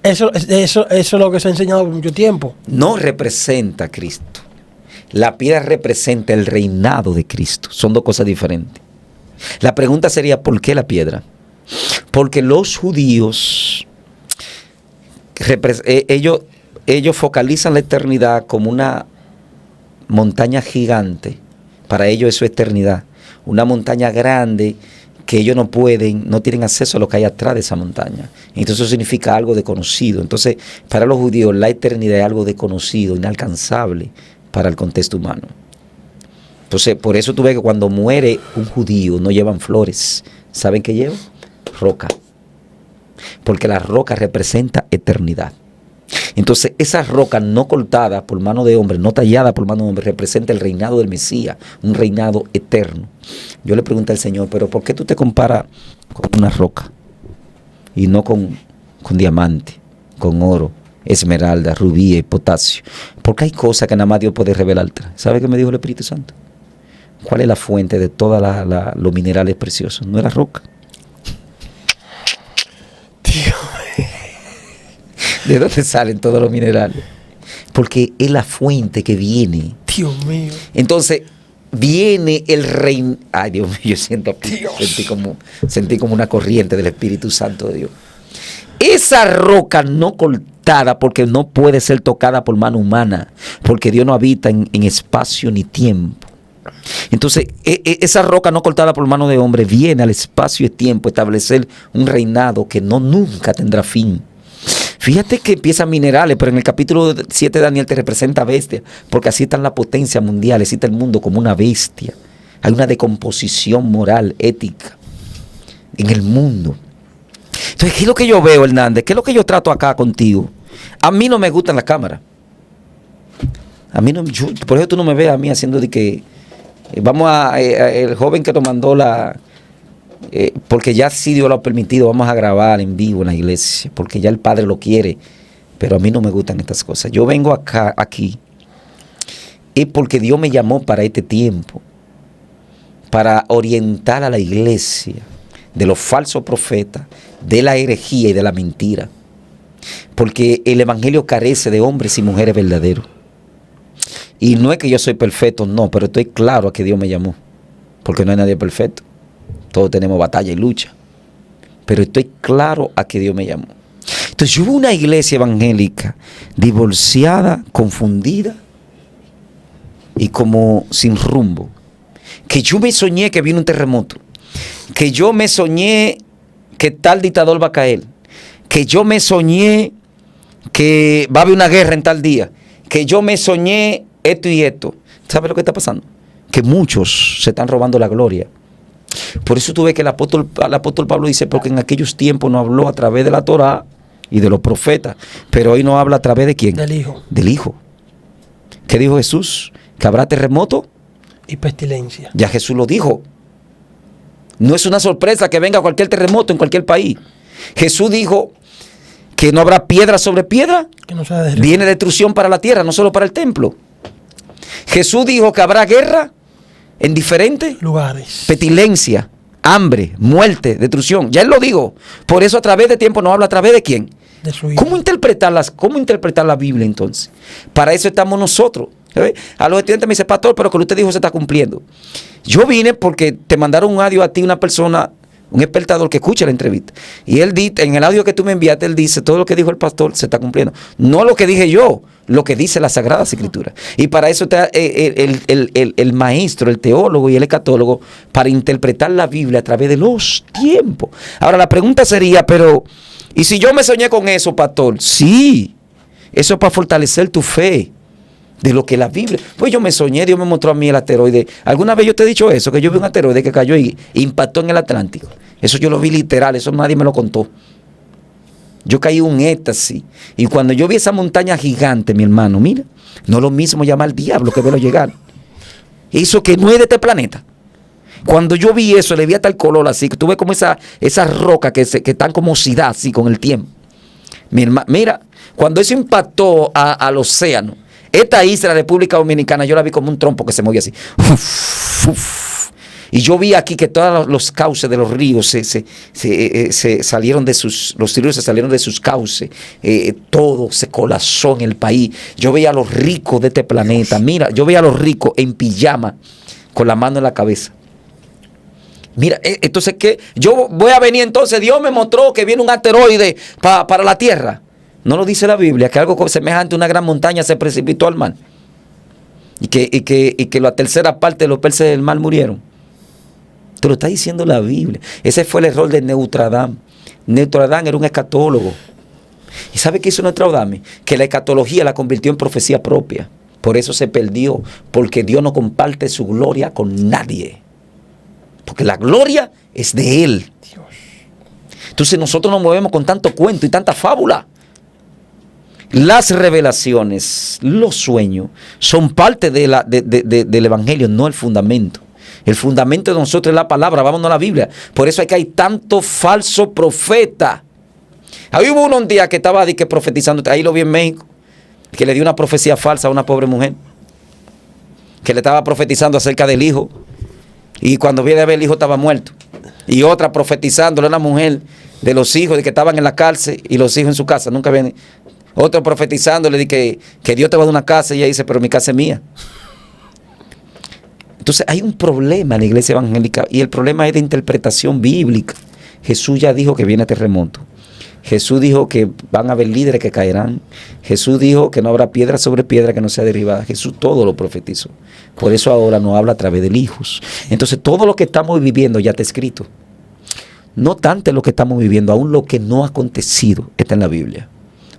Eso es lo que se ha enseñado por mucho tiempo. No representa a Cristo. La piedra representa el reinado de Cristo. Son dos cosas diferentes. La pregunta sería, ¿por qué la piedra? Porque los judíos, ellos focalizan la eternidad como una montaña gigante. Para ellos eso es eternidad. Una montaña grande que ellos no tienen acceso a lo que hay atrás de esa montaña. Entonces eso significa algo desconocido. Entonces, para los judíos, la eternidad es algo desconocido, inalcanzable para el contexto humano. Entonces, por eso tú ves que cuando muere un judío no llevan flores. ¿Saben qué llevan? Roca. Porque la roca representa eternidad. Entonces, esa roca no cortada por mano de hombre, no tallada por mano de hombre, representa el reinado del Mesías, un reinado eterno. Yo le pregunté al Señor, pero ¿por qué tú te comparas con una roca y no con diamante, con oro, esmeralda, rubí y potasio? Porque hay cosas que nada más Dios puede revelarte. ¿Sabe qué me dijo el Espíritu Santo? ¿Cuál es la fuente de todos los minerales preciosos? No es la roca. Dios. ¿De dónde salen todos los minerales? Porque es la fuente que viene. Dios mío. Entonces, viene el reino. Ay, Dios mío, yo sentí como una corriente del Espíritu Santo de Dios. Esa roca no cortada, porque no puede ser tocada por mano humana, porque Dios no habita en espacio ni tiempo. Entonces, esa roca no cortada por mano de hombre viene al espacio y tiempo a establecer un reinado que nunca tendrá fin. Fíjate que empiezan minerales, pero en el capítulo 7 de Daniel te representa bestia, porque así está la potencia mundial, así está el mundo como una bestia. Hay una decomposición moral, ética en el mundo. Entonces, ¿qué es lo que yo veo, Hernández? ¿Qué es lo que yo trato acá contigo? A mí no me gustan las cámaras. A mí no, por eso tú no me ves a mí haciendo de que el joven que nos mandó porque ya sí Dios lo ha permitido, vamos a grabar en vivo en la iglesia, porque ya el Padre lo quiere, pero a mí no me gustan estas cosas. Yo vengo aquí, es porque Dios me llamó para este tiempo, para orientar a la iglesia de los falsos profetas, de la herejía y de la mentira, porque el evangelio carece de hombres y mujeres verdaderos. Y no es que yo soy perfecto, no, pero estoy claro a que Dios me llamó, porque no hay nadie perfecto. Todos tenemos batalla y lucha. Pero estoy claro a que Dios me llamó. Entonces yo veo una iglesia evangélica divorciada, confundida y como sin rumbo. Que yo me soñé que viene un terremoto. Que yo me soñé que tal dictador va a caer. Que yo me soñé que va a haber una guerra en tal día. Que yo me soñé esto y esto. ¿Sabe lo que está pasando? Que muchos se están robando la gloria. Por eso tú ves que el apóstol Pablo dice, porque en aquellos tiempos no habló a través de la Torá y de los profetas, pero hoy no habla a través de ¿quién? Del Hijo. Del Hijo. ¿Qué dijo Jesús? Que habrá terremoto y pestilencia. Ya Jesús lo dijo. No es una sorpresa que venga cualquier terremoto en cualquier país. Jesús dijo que no habrá piedra sobre piedra. Que no sea de viene destrucción para la tierra, no solo para el templo. Jesús dijo que habrá guerra en diferentes lugares. Pestilencia, hambre, muerte, destrucción. Ya Él lo dijo. Por eso a través de tiempo nos habla a través de quién. De su Hijo. ¿Cómo interpretar la Biblia entonces? Para eso estamos nosotros. ¿Sabes? A los estudiantes me dice, pastor, pero lo que usted dijo se está cumpliendo. Yo vine porque te mandaron un audio a ti, una persona, un espectador que escucha la entrevista. Y él dice, en el audio que tú me enviaste, él dice, todo lo que dijo el pastor se está cumpliendo. No lo que dije yo, lo que dice la Sagrada Escritura. Y para eso está el maestro, el teólogo y el escatólogo, para interpretar la Biblia a través de los tiempos. Ahora la pregunta sería, pero, ¿y si yo me soñé con eso, pastor? Sí, eso es para fortalecer tu fe de lo que la Biblia. Pues yo me soñé, Dios me mostró a mí el asteroide. ¿Alguna vez yo te he dicho eso? Que yo vi un asteroide que cayó y impactó en el Atlántico. Eso yo lo vi literal, eso nadie me lo contó. Yo caí en un éxtasis. Y cuando yo vi esa montaña gigante, mi hermano, mira, no es lo mismo llamar al diablo que verlo llegar. Eso que no es de este planeta. Cuando yo vi eso, le vi hasta el color así, que tuve como esa roca que están como oxidadas así con el tiempo. Mi hermano, mira, cuando eso impactó al océano, esta isla, la República Dominicana, yo la vi como un trompo que se movía así. Uf, uf. Y yo vi aquí que todos los cauces de los ríos se salieron de los ríos se salieron de sus cauces. Todo se colapsó en el país. Yo veía a los ricos de este planeta. Mira, yo veía a los ricos en pijama, con la mano en la cabeza. Mira, entonces, ¿qué? Yo voy a venir entonces, Dios me mostró que viene un asteroide para la Tierra. No lo dice la Biblia, que algo semejante a una gran montaña se precipitó al mar. Y que la tercera parte de los peces del mar murieron. Pero está diciendo la Biblia. Ese fue el error de Notre-Dame. Notre-Dame era un escatólogo. ¿Y sabe qué hizo Notre-Dame? Que la escatología la convirtió en profecía propia. Por eso se perdió, porque Dios no comparte su gloria con nadie. Porque la gloria es de Él. Entonces nosotros nos movemos con tanto cuento y tanta fábula. Las revelaciones, los sueños, son parte del Evangelio, no el fundamento. El fundamento de nosotros es la palabra, vámonos a la Biblia. Por eso es que hay tanto falso profeta. Ahí hubo un día que estaba profetizando, ahí lo vi en México, que le dio una profecía falsa a una pobre mujer, que le estaba profetizando acerca del hijo, y cuando viene a ver el hijo estaba muerto. Y otra profetizándole a una mujer de los hijos, de que estaban en la cárcel y los hijos en su casa, nunca vienen. Otro profetizándole de que Dios te va a dar una casa, y ella dice, pero mi casa es mía. Entonces hay un problema en la iglesia evangélica, y el problema es de interpretación bíblica. Jesús ya dijo que viene terremoto. Jesús dijo que van a haber líderes que caerán. Jesús dijo que no habrá piedra sobre piedra que no sea derribada. Jesús todo lo profetizó. Por eso ahora nos habla a través de hijos. Entonces todo lo que estamos viviendo ya está escrito. No tanto lo que estamos viviendo, aún lo que no ha acontecido está en la Biblia.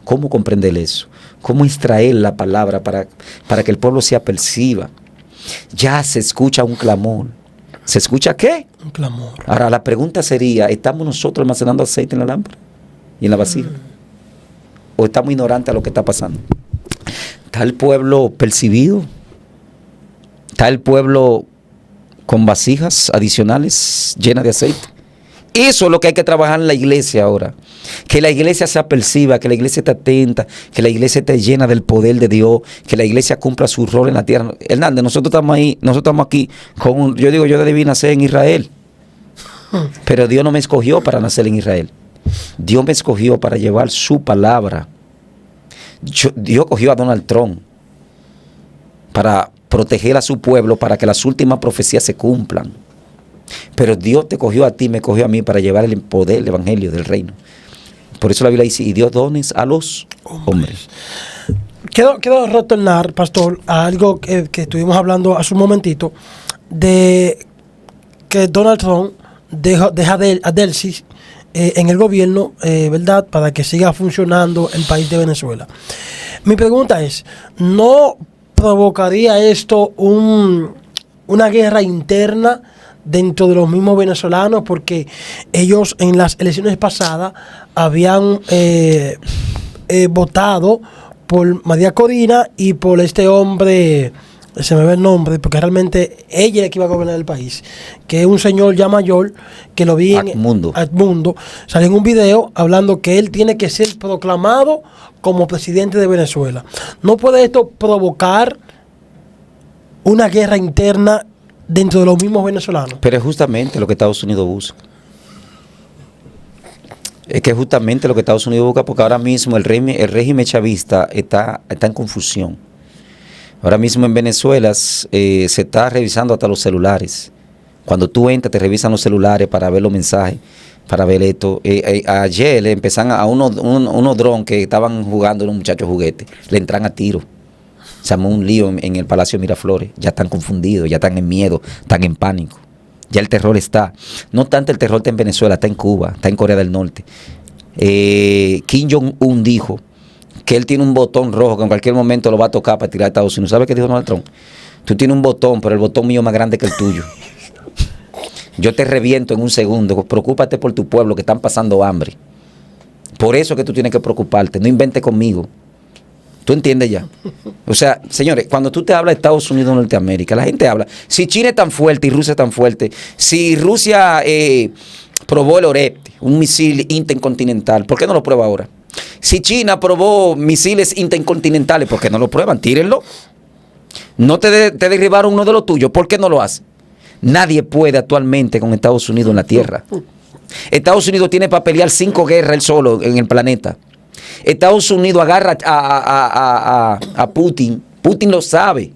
¿Cómo comprender eso? ¿Cómo extraer la palabra para que el pueblo se aperciba? Ya se escucha un clamor. ¿Se escucha qué? Un clamor. Ahora la pregunta sería, ¿estamos nosotros almacenando aceite en la lámpara y en la vasija? ¿O estamos ignorantes a lo que está pasando? ¿Está el pueblo percibido? ¿Está el pueblo con vasijas adicionales llenas de aceite? Eso es lo que hay que trabajar en la iglesia ahora. Que la iglesia se aperciba, que la iglesia esté atenta, que la iglesia esté llena del poder de Dios, que la iglesia cumpla su rol en la tierra. Hernández, nosotros estamos aquí yo debí nacer en Israel. Pero Dios no me escogió para nacer en Israel. Dios me escogió para llevar su palabra. Dios cogió a Donald Trump para proteger a su pueblo, para que las últimas profecías se cumplan. Pero Dios te cogió a ti, me cogió a mí para llevar el poder, el evangelio del reino. Por eso la Biblia dice, y Dios dones a los hombres. Quiero retornar, pastor, a algo que estuvimos hablando hace un momentito, de que Donald Trump deja a Delcy en el gobierno, ¿verdad?, para que siga funcionando el país de Venezuela. Mi pregunta es, ¿no provocaría esto una guerra interna dentro de los mismos venezolanos? Porque ellos en las elecciones pasadas habían votado por María Corina y por este hombre, se me ve el nombre, porque realmente ella es la que iba a gobernar el país, que es un señor ya mayor, que lo vi en Admundo, salió en un video hablando que él tiene que ser proclamado como presidente de Venezuela. ¿No puede esto provocar una guerra interna dentro de los mismos venezolanos? Pero es justamente lo que Estados Unidos busca. Es que justamente lo que Estados Unidos busca, porque ahora mismo el régimen chavista está en confusión. Ahora mismo en Venezuela se está revisando hasta los celulares. Cuando tú entras, te revisan los celulares para ver los mensajes, para ver esto. Ayer le empezaron a unos drones que estaban jugando unos muchachos juguetes, le entran a tiro. Se armó un lío en el Palacio de Miraflores. Ya están confundidos, ya están en miedo, están en pánico. Ya el terror está. No tanto el terror está en Venezuela, está en Cuba, está en Corea del Norte. Kim Jong-un dijo que él tiene un botón rojo que en cualquier momento lo va a tocar para tirar a Estados Unidos. ¿Sabe qué dijo Donald Trump? Tú tienes un botón, pero el botón mío es más grande que el tuyo. Yo te reviento en un segundo. Preocúpate por tu pueblo que están pasando hambre. Por eso es que tú tienes que preocuparte. No inventes conmigo. ¿Tú entiendes ya? O sea, señores, cuando tú te hablas de Estados Unidos o Norteamérica, la gente habla, si China es tan fuerte y Rusia es tan fuerte, si Rusia probó el Orete, un misil intercontinental, ¿por qué no lo prueba ahora? Si China probó misiles intercontinentales, ¿por qué no lo prueban? Tírenlo. No te derribaron uno de los tuyos, ¿por qué no lo hacen? Nadie puede actualmente con Estados Unidos en la tierra. Estados Unidos tiene para pelear 5 guerras él solo en el planeta. Estados Unidos agarra a Putin. Putin lo sabe.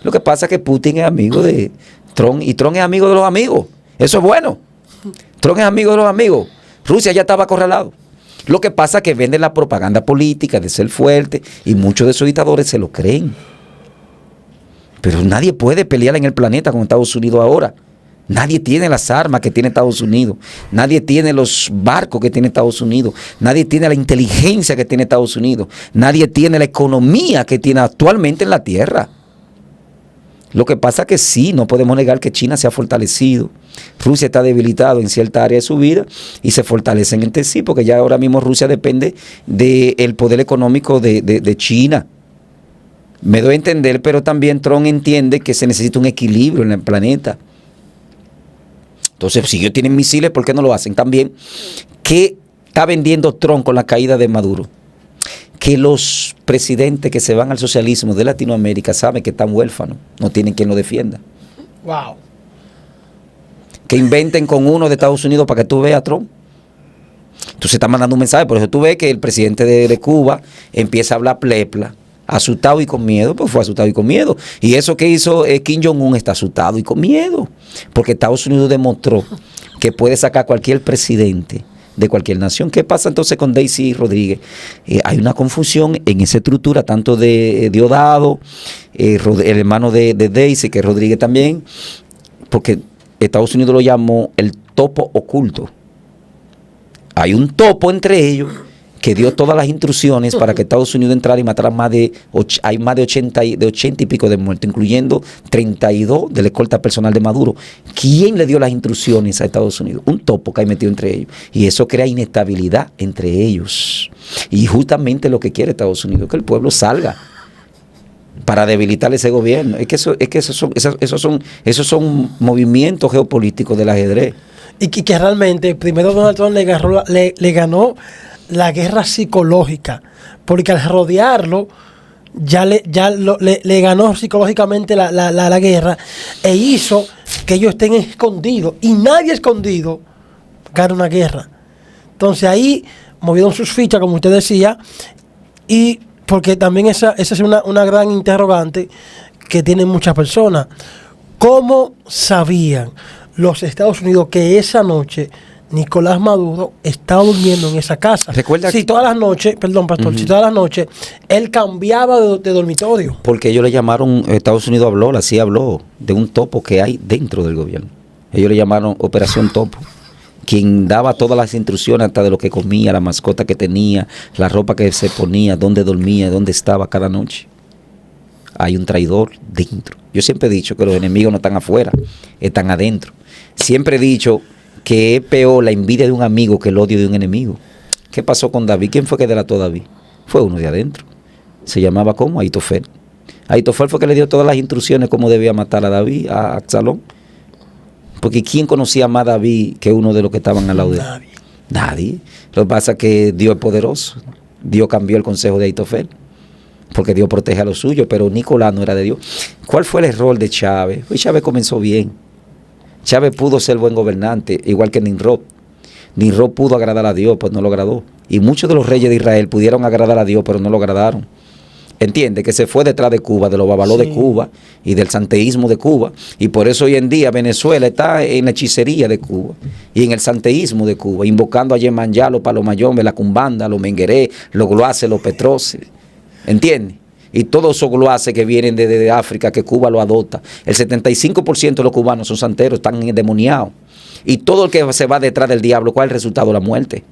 Lo que pasa es que Putin es amigo de Trump y Trump es amigo de los amigos. Eso es bueno. Trump es amigo de los amigos. Rusia ya estaba acorralado. Lo que pasa es que venden la propaganda política de ser fuerte y muchos de esos dictadores se lo creen. Pero nadie puede pelear en el planeta con Estados Unidos ahora. Nadie tiene las armas que tiene Estados Unidos. Nadie tiene los barcos que tiene Estados Unidos. Nadie tiene la inteligencia que tiene Estados Unidos. Nadie tiene la economía que tiene actualmente en la tierra. Lo que pasa es que sí, no podemos negar que China se ha fortalecido. Rusia está debilitado en cierta área de su vida y se fortalecen entre sí, porque ya ahora mismo Rusia depende del poder económico de China. Me doy a entender, pero también Trump entiende que se necesita un equilibrio en el planeta. Entonces, si ellos tienen misiles, ¿por qué no lo hacen? También, ¿qué está vendiendo Trump con la caída de Maduro? Que los presidentes que se van al socialismo de Latinoamérica saben que están huérfanos, no tienen quien lo defienda. Wow. Que inventen con uno de Estados Unidos para que tú veas a Trump. Entonces está mandando un mensaje, por eso tú ves que el presidente de Cuba empieza a hablar plepla, asustado y con miedo, pues fue asustado y con miedo. Y eso que hizo Kim Jong-un está asustado y con miedo, porque Estados Unidos demostró que puede sacar cualquier presidente de cualquier nación. ¿Qué pasa entonces con Daisy Rodríguez? Hay una confusión en esa estructura, tanto de Diosdado, el hermano de Daisy, que es Rodríguez también, porque Estados Unidos lo llamó el topo oculto. Hay un topo entre ellos que dio todas las instrucciones para que Estados Unidos entrara y matara hay más de 80 y pico de muertos, incluyendo 32 de la escolta personal de Maduro. ¿Quién le dio las instrucciones a Estados Unidos? Un topo que hay metido entre ellos. Y eso crea inestabilidad entre ellos. Y justamente lo que quiere Estados Unidos es que el pueblo salga para debilitar ese gobierno. Esos son movimientos geopolíticos del ajedrez. Y que realmente primero Donald Trump le ganó la guerra psicológica, porque al rodearlo le ganó psicológicamente la guerra e hizo que ellos estén escondidos, y nadie escondido gana una guerra. Entonces ahí movieron sus fichas, como usted decía, y porque también esa es una gran interrogante que tienen muchas personas. ¿Cómo sabían los Estados Unidos que esa noche Nicolás Maduro estaba durmiendo en esa casa? Recuerda si todas las noches, perdón, pastor, si todas las noches él cambiaba de dormitorio. Porque ellos le llamaron, Estados Unidos habló de un topo que hay dentro del gobierno. Ellos le llamaron Operación Topo, quien daba todas las instrucciones hasta de lo que comía, la mascota que tenía, la ropa que se ponía, dónde dormía, dónde estaba cada noche. Hay un traidor dentro. Yo siempre he dicho que los enemigos no están afuera, están adentro. Siempre he dicho que es peor la envidia de un amigo que el odio de un enemigo. ¿Qué pasó con David? ¿Quién fue que delató a David? Fue uno de adentro. Se llamaba ¿cómo? Ahitofel. Ahitofel fue que le dio todas las instrucciones cómo debía matar a David, a Absalón. Porque ¿quién conocía más a David que uno de los que estaban al lado de él? Nadie. Lo que pasa es que Dios es poderoso. Dios cambió el consejo de Ahitofel, porque Dios protege a los suyos, pero Nicolás no era de Dios. ¿Cuál fue el error de Chávez? Pues Chávez comenzó bien. Chávez pudo ser buen gobernante, igual que Nimrod. Nimrod pudo agradar a Dios, pues no lo agradó. Y muchos de los reyes de Israel pudieron agradar a Dios, pero no lo agradaron. Entiende que se fue detrás de Cuba, de los babalós de Cuba y del santeísmo de Cuba. Y por eso hoy en día Venezuela está en la hechicería de Cuba y en el santeísmo de Cuba, invocando a Yemanjá, los Palomayombe, la Cumbanda, los Mengueré, los Gloaces, los Petroces. ¿Entiende? Y todos esos gloaces que vienen de África, que Cuba lo adopta. El 75% de los cubanos son santeros, están endemoniados. Y todo el que se va detrás del diablo, ¿cuál es el resultado? La muerte.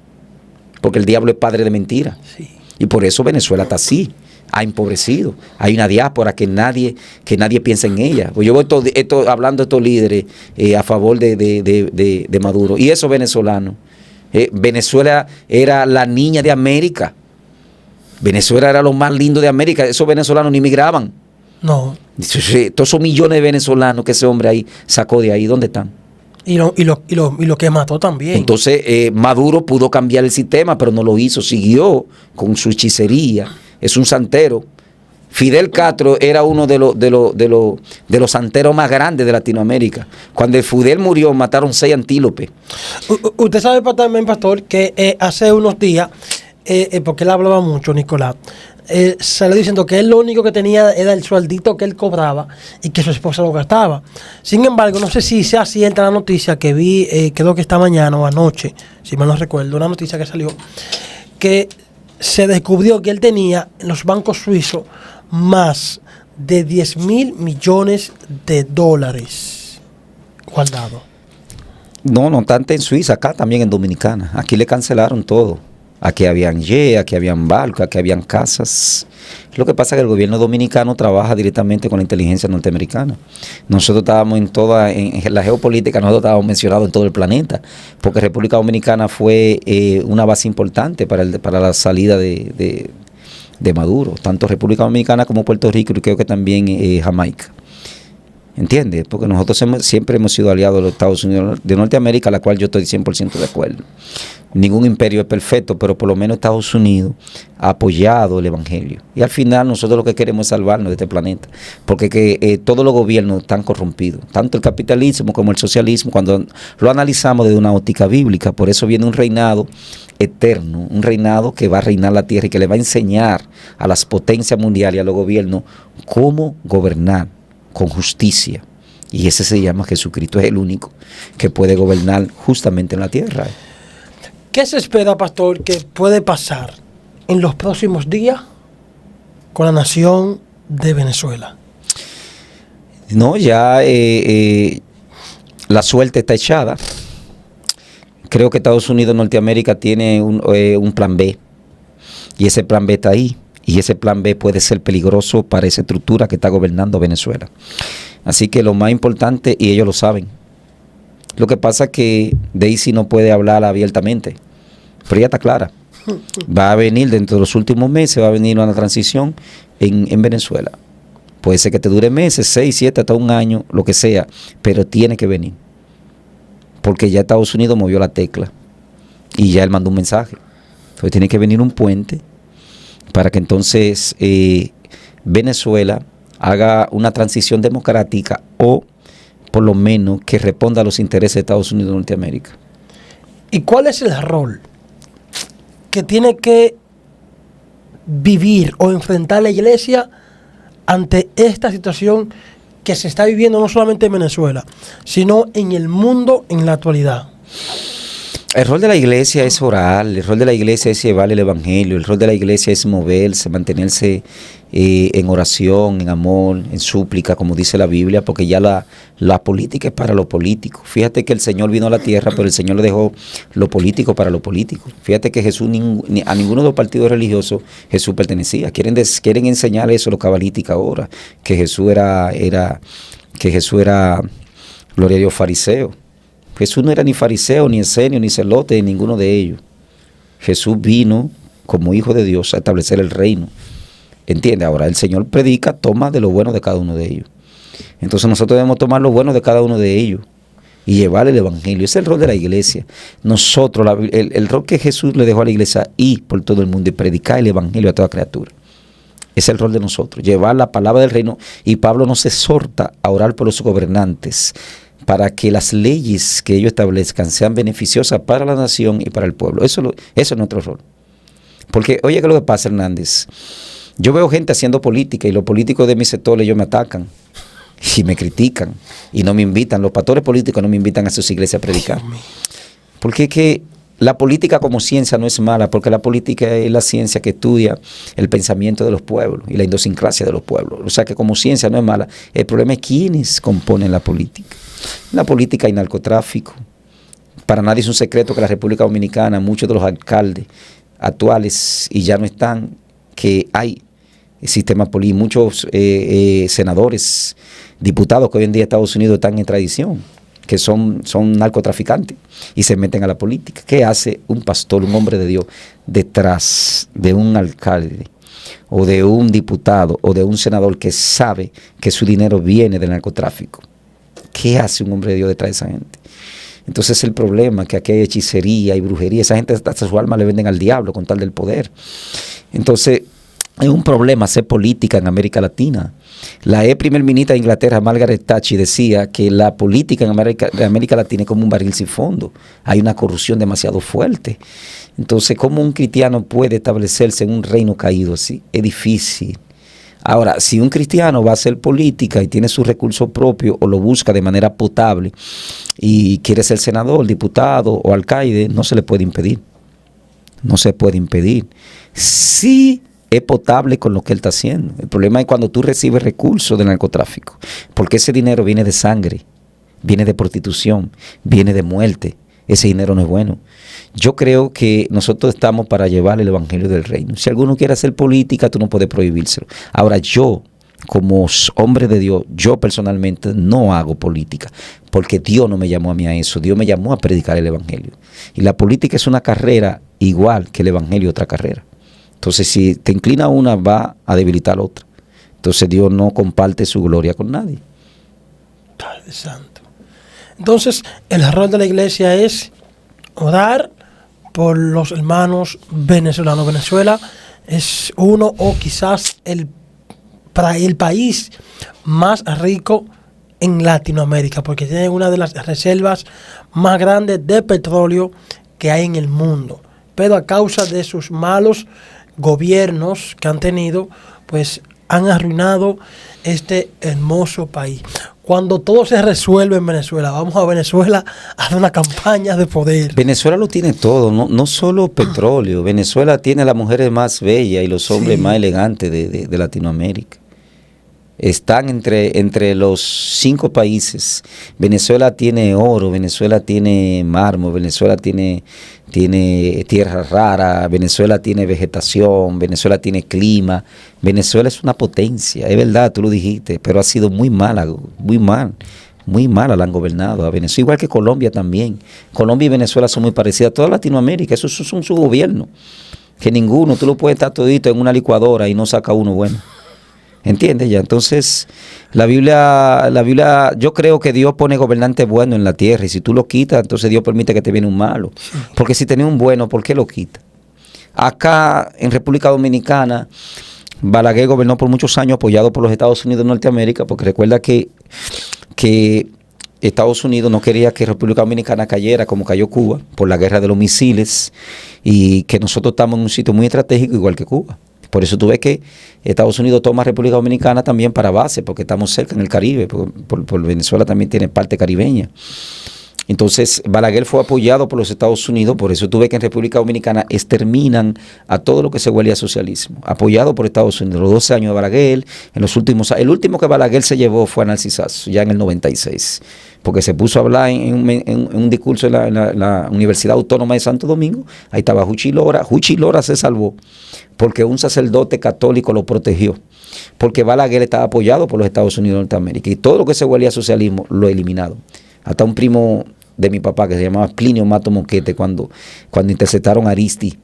Porque el diablo es padre de mentira. Sí. Y por eso Venezuela está así. Ha empobrecido. Hay una diáspora que nadie piensa en ella. Pues yo voy hablando de estos líderes a favor de Maduro. Y esos venezolanos. Venezuela era la niña de América. Venezuela era lo más lindo de América. Esos venezolanos ni migraban. No. Todos esos millones de venezolanos que ese hombre ahí sacó de ahí, ¿dónde están? Y lo que mató también. Entonces, Maduro pudo cambiar el sistema, pero no lo hizo. Siguió con su hechicería. Es un santero. Fidel Castro era uno de los santeros más grandes de Latinoamérica. Cuando Fidel murió, mataron 6 antílopes. Usted sabe también, pastor, que hace unos días, porque él hablaba mucho, Nicolás, salió diciendo que él lo único que tenía era el sueldito que él cobraba y que su esposa lo gastaba. Sin embargo, no sé si sea cierta la noticia que vi, creo que esta mañana o anoche, si mal no recuerdo, una noticia que salió, que se descubrió que él tenía en los bancos suizos más de $10,000 millones guardado. No tanto en Suiza, acá también en Dominicana. Aquí le cancelaron todo. Aquí habían aquí habían barcos, aquí habían casas. Lo que pasa es que el gobierno dominicano trabaja directamente con la inteligencia norteamericana. Nosotros estábamos en la geopolítica, nosotros estábamos mencionados en todo el planeta, porque República Dominicana fue una base importante para la salida de Maduro, tanto República Dominicana como Puerto Rico y creo que también Jamaica. ¿Entiendes? Porque nosotros siempre hemos sido aliados de los Estados Unidos de Norteamérica, a la cual yo estoy 100% de acuerdo. Ningún imperio es perfecto, pero por lo menos Estados Unidos ha apoyado el Evangelio. Y al final nosotros lo que queremos es salvarnos de este planeta, porque todos los gobiernos están corrompidos, tanto el capitalismo como el socialismo, cuando lo analizamos desde una óptica bíblica. Por eso viene un reinado eterno, un reinado que va a reinar la tierra y que le va a enseñar a las potencias mundiales y a los gobiernos cómo gobernar con justicia, y ese se llama Jesucristo. Es el único que puede gobernar justamente en la tierra. ¿Qué se espera, pastor, que puede pasar en los próximos días con la nación de Venezuela? No, ya la suerte está echada. Creo que Estados Unidos, Norteamérica tiene un plan B, y ese plan B está ahí. Y ese plan B puede ser peligroso para esa estructura que está gobernando Venezuela. Así que lo más importante, y ellos lo saben, lo que pasa es que Daisy no puede hablar abiertamente, pero ella está clara. Va a venir dentro de los últimos meses, va a venir una transición en Venezuela. Puede ser que te dure meses, 6, 7, hasta un año, lo que sea, pero tiene que venir. Porque ya Estados Unidos movió la tecla y ya él mandó un mensaje. Entonces tiene que venir un puente para que entonces Venezuela haga una transición democrática o por lo menos que responda a los intereses de Estados Unidos de Norteamérica. ¿Y cuál es el rol que tiene que vivir o enfrentar la iglesia ante esta situación que se está viviendo no solamente en Venezuela, sino en el mundo en la actualidad? El rol de la iglesia es orar, el rol de la iglesia es llevar el evangelio, el rol de la iglesia es moverse, mantenerse en oración, en amor, en súplica, como dice la Biblia, porque ya la política es para lo político. Fíjate que el Señor vino a la tierra, pero el Señor le dejó lo político para lo político. Fíjate que Jesús, a ninguno de los partidos religiosos Jesús pertenecía. Quieren enseñar eso los cabalíticos ahora, que Jesús era, gloria a Dios, fariseo. Jesús no era ni fariseo, ni esenio, ni celote, ni ninguno de ellos. Jesús vino como hijo de Dios a establecer el reino. ¿Entiendes? Ahora el Señor predica, toma de lo bueno de cada uno de ellos. Entonces nosotros debemos tomar lo bueno de cada uno de ellos y llevar el evangelio. Ese es el rol de la iglesia. Nosotros, el rol que Jesús le dejó a la iglesia, ir por todo el mundo y predicar el evangelio a toda criatura. Es el rol de nosotros, llevar la palabra del reino. Y Pablo nos exhorta a orar por los gobernantes, para que las leyes que ellos establezcan sean beneficiosas para la nación y para el pueblo. Eso es nuestro rol. Porque, oye, ¿qué es lo que pasa, Hernández? Yo veo gente haciendo política y los políticos de mi sector, ellos me atacan y me critican y no me invitan. Los pastores políticos no me invitan a sus iglesias a predicar. Porque es que la política como ciencia no es mala, porque la política es la ciencia que estudia el pensamiento de los pueblos y la idiosincrasia de los pueblos. O sea que como ciencia no es mala. El problema es quiénes componen la política. En la política hay narcotráfico. Para nadie es un secreto que la República Dominicana, muchos de los alcaldes actuales y ya no están, que hay sistema político, muchos senadores, diputados que hoy en día Estados Unidos están en tradición, que son narcotraficantes y se meten a la política. ¿Qué hace un pastor, un hombre de Dios, detrás de un alcalde o de un diputado o de un senador que sabe que su dinero viene del narcotráfico? ¿Qué hace un hombre de Dios detrás de esa gente? Entonces el problema es que aquí hay hechicería y brujería. Esa gente hasta su alma le venden al diablo con tal del poder. Entonces es un problema hacer política en América Latina. La primer ministra de Inglaterra, Margaret Thatcher, decía que la política en América Latina es como un barril sin fondo. Hay una corrupción demasiado fuerte. Entonces, ¿cómo un cristiano puede establecerse en un reino caído así? Es difícil. Ahora, si un cristiano va a hacer política y tiene su recurso propio o lo busca de manera potable y quiere ser senador, diputado o alcaide, no se le puede impedir. No se puede impedir. Sí es potable con lo que él está haciendo. El problema es cuando tú recibes recursos del narcotráfico, porque ese dinero viene de sangre. viene de prostitución, viene de muerte. Ese dinero no es bueno. Yo creo que nosotros estamos para llevar el evangelio del reino. Si alguno quiere hacer política, tú no puedes prohibírselo. Ahora, yo, como hombre de Dios, yo personalmente no hago política, porque Dios no me llamó a mí a eso. Dios me llamó a predicar el evangelio. Y la política es una carrera igual que el evangelio, otra carrera. Entonces, si te inclina una, va a debilitar la otra. Entonces, Dios no comparte su gloria con nadie. Padre Santo. Entonces, el rol de la iglesia es orar por los hermanos venezolanos. Venezuela es uno o quizás el país más rico en Latinoamérica, porque tiene una de las reservas más grandes de petróleo que hay en el mundo. Pero a causa de sus malos gobiernos que han tenido, pues han arruinado este hermoso país. Cuando todo se resuelve en Venezuela, vamos a Venezuela a hacer una campaña de poder. Venezuela lo tiene todo, no solo petróleo. Venezuela tiene las mujeres más bellas y los hombres más elegantes de Latinoamérica. Están entre los 5 países. Venezuela tiene oro, Venezuela tiene mármol, Venezuela tiene tierra rara, Venezuela tiene vegetación, Venezuela tiene clima. Venezuela es una potencia, es verdad, tú lo dijiste, pero ha sido muy mala la han gobernado a Venezuela, igual que Colombia también. Colombia y Venezuela son muy parecidas, toda Latinoamérica, esos son su gobierno, que ninguno, tú lo puedes estar todito en una licuadora y no saca uno bueno. ¿Entiendes ya? Entonces, la Biblia, yo creo que Dios pone gobernantes buenos en la tierra, y si tú lo quitas, entonces Dios permite que te viene un malo. Porque si tenés un bueno, ¿por qué lo quita? Acá, en República Dominicana, Balaguer gobernó por muchos años apoyado por los Estados Unidos de Norteamérica, porque recuerda que Estados Unidos no quería que República Dominicana cayera como cayó Cuba, por la guerra de los misiles, y que nosotros estamos en un sitio muy estratégico igual que Cuba. Por eso tú ves que Estados Unidos toma República Dominicana también para base, porque estamos cerca en el Caribe, por Venezuela también tiene parte caribeña. Entonces, Balaguer fue apoyado por los Estados Unidos, por eso tú ves que en República Dominicana exterminan a todo lo que se huele a socialismo, apoyado por Estados Unidos. Los 12 años de Balaguer, en los últimos años, el último que Balaguer se llevó fue a Narcisazo, ya en el 96, porque se puso a hablar en un discurso en la Universidad Autónoma de Santo Domingo. Ahí estaba Juchi Lora. Juchi Lora se salvó porque un sacerdote católico lo protegió, porque Balaguer estaba apoyado por los Estados Unidos de Norteamérica, y todo lo que se huele a socialismo lo eliminaron. Hasta un primo de mi papá que se llamaba Plinio Mato Moquete, cuando interceptaron a Aristi,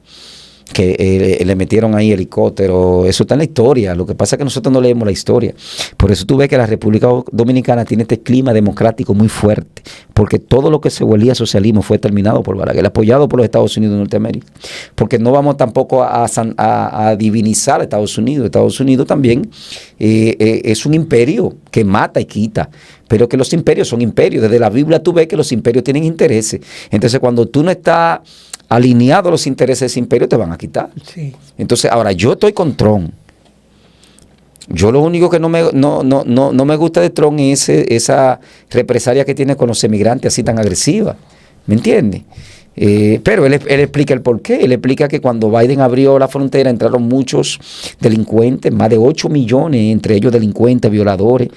que le metieron ahí helicóptero, eso está en la historia. Lo que pasa es que nosotros no leemos la historia. Por eso tú ves que la República Dominicana tiene este clima democrático muy fuerte, porque todo lo que se volvía socialismo fue terminado por Balaguer, apoyado por los Estados Unidos de Norteamérica. Porque no vamos tampoco a divinizar a Estados Unidos. Estados Unidos también es un imperio que mata y quita, pero que los imperios son imperios. Desde la Biblia tú ves que los imperios tienen intereses. Entonces, cuando tú no estás alineado a los intereses de ese imperio, te van a quitar. Sí. Entonces, ahora, yo estoy con Trump. Yo lo único que no me gusta de Trump es esa represalia que tiene con los emigrantes así tan agresiva. ¿Me entiendes? Pero él explica el porqué. Él explica que cuando Biden abrió la frontera entraron muchos delincuentes, más de 8 millones, entre ellos delincuentes, violadores.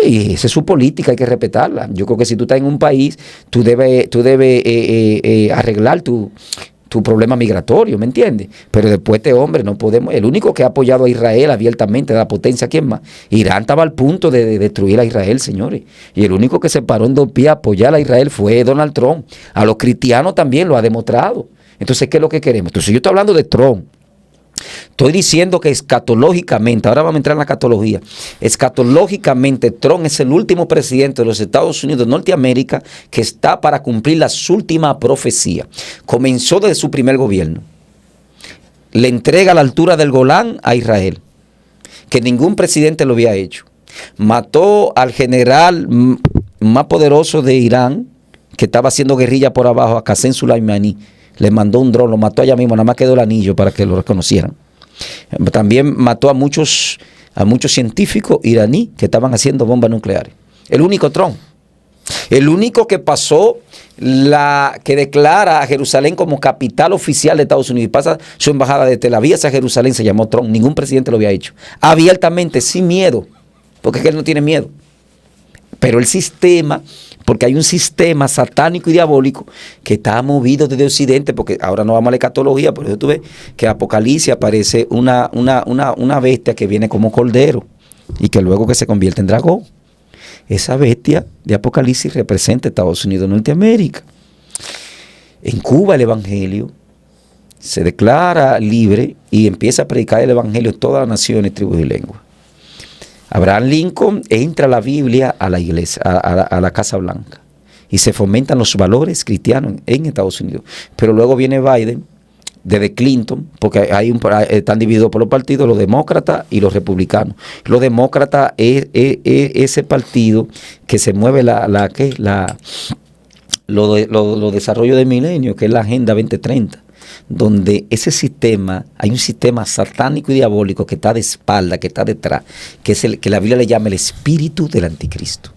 Y esa es su política, hay que respetarla. Yo creo que si tú estás en un país, tú debes arreglar tu problema migratorio, ¿me entiendes? Pero después hombre, no podemos. El único que ha apoyado a Israel abiertamente, de la potencia, ¿quién más? Irán estaba al punto de destruir a Israel, señores. Y el único que se paró en 2 pies a apoyar a Israel fue Donald Trump. A los cristianos también lo ha demostrado. Entonces, ¿qué es lo que queremos? Entonces, yo estoy hablando de Trump. Estoy diciendo que escatológicamente, ahora vamos a entrar en la escatología, escatológicamente Trump es el último presidente de los Estados Unidos de Norteamérica que está para cumplir las últimas profecías. Comenzó desde su primer gobierno. Le entrega la altura del Golán a Israel, que ningún presidente lo había hecho. Mató al general más poderoso de Irán, que estaba haciendo guerrilla por abajo, a Qasem Soleimani. Le mandó un dron, lo mató allá mismo, nada más quedó el anillo para que lo reconocieran. También mató a muchos científicos iraníes que estaban haciendo bombas nucleares. El único Trump. El único que pasó que declara a Jerusalén como capital oficial de Estados Unidos y pasa su embajada de Tel Aviv a Jerusalén, se llamó Trump. Ningún presidente lo había hecho. Abiertamente, sin miedo, porque es que él no tiene miedo. Pero el sistema Porque hay un sistema satánico y diabólico que está movido desde Occidente, porque ahora no vamos a la escatología, por eso tú ves que en Apocalipsis aparece una bestia que viene como cordero y que luego que se convierte en dragón. Esa bestia de Apocalipsis representa Estados Unidos, Norteamérica. En Cuba el evangelio se declara libre y empieza a predicar el evangelio en todas las naciones, tribus y lenguas. Abraham Lincoln entra a la Biblia a la iglesia, a la Casa Blanca, y se fomentan los valores cristianos en Estados Unidos. Pero luego viene Biden, desde Clinton, porque están divididos por los partidos, los demócratas y los republicanos. Los demócratas es ese partido que se mueve los desarrollos de milenio, que es la Agenda 2030. Donde ese sistema, hay un sistema satánico y diabólico que está de espalda, que está detrás, que es el que la Biblia le llama el espíritu del anticristo.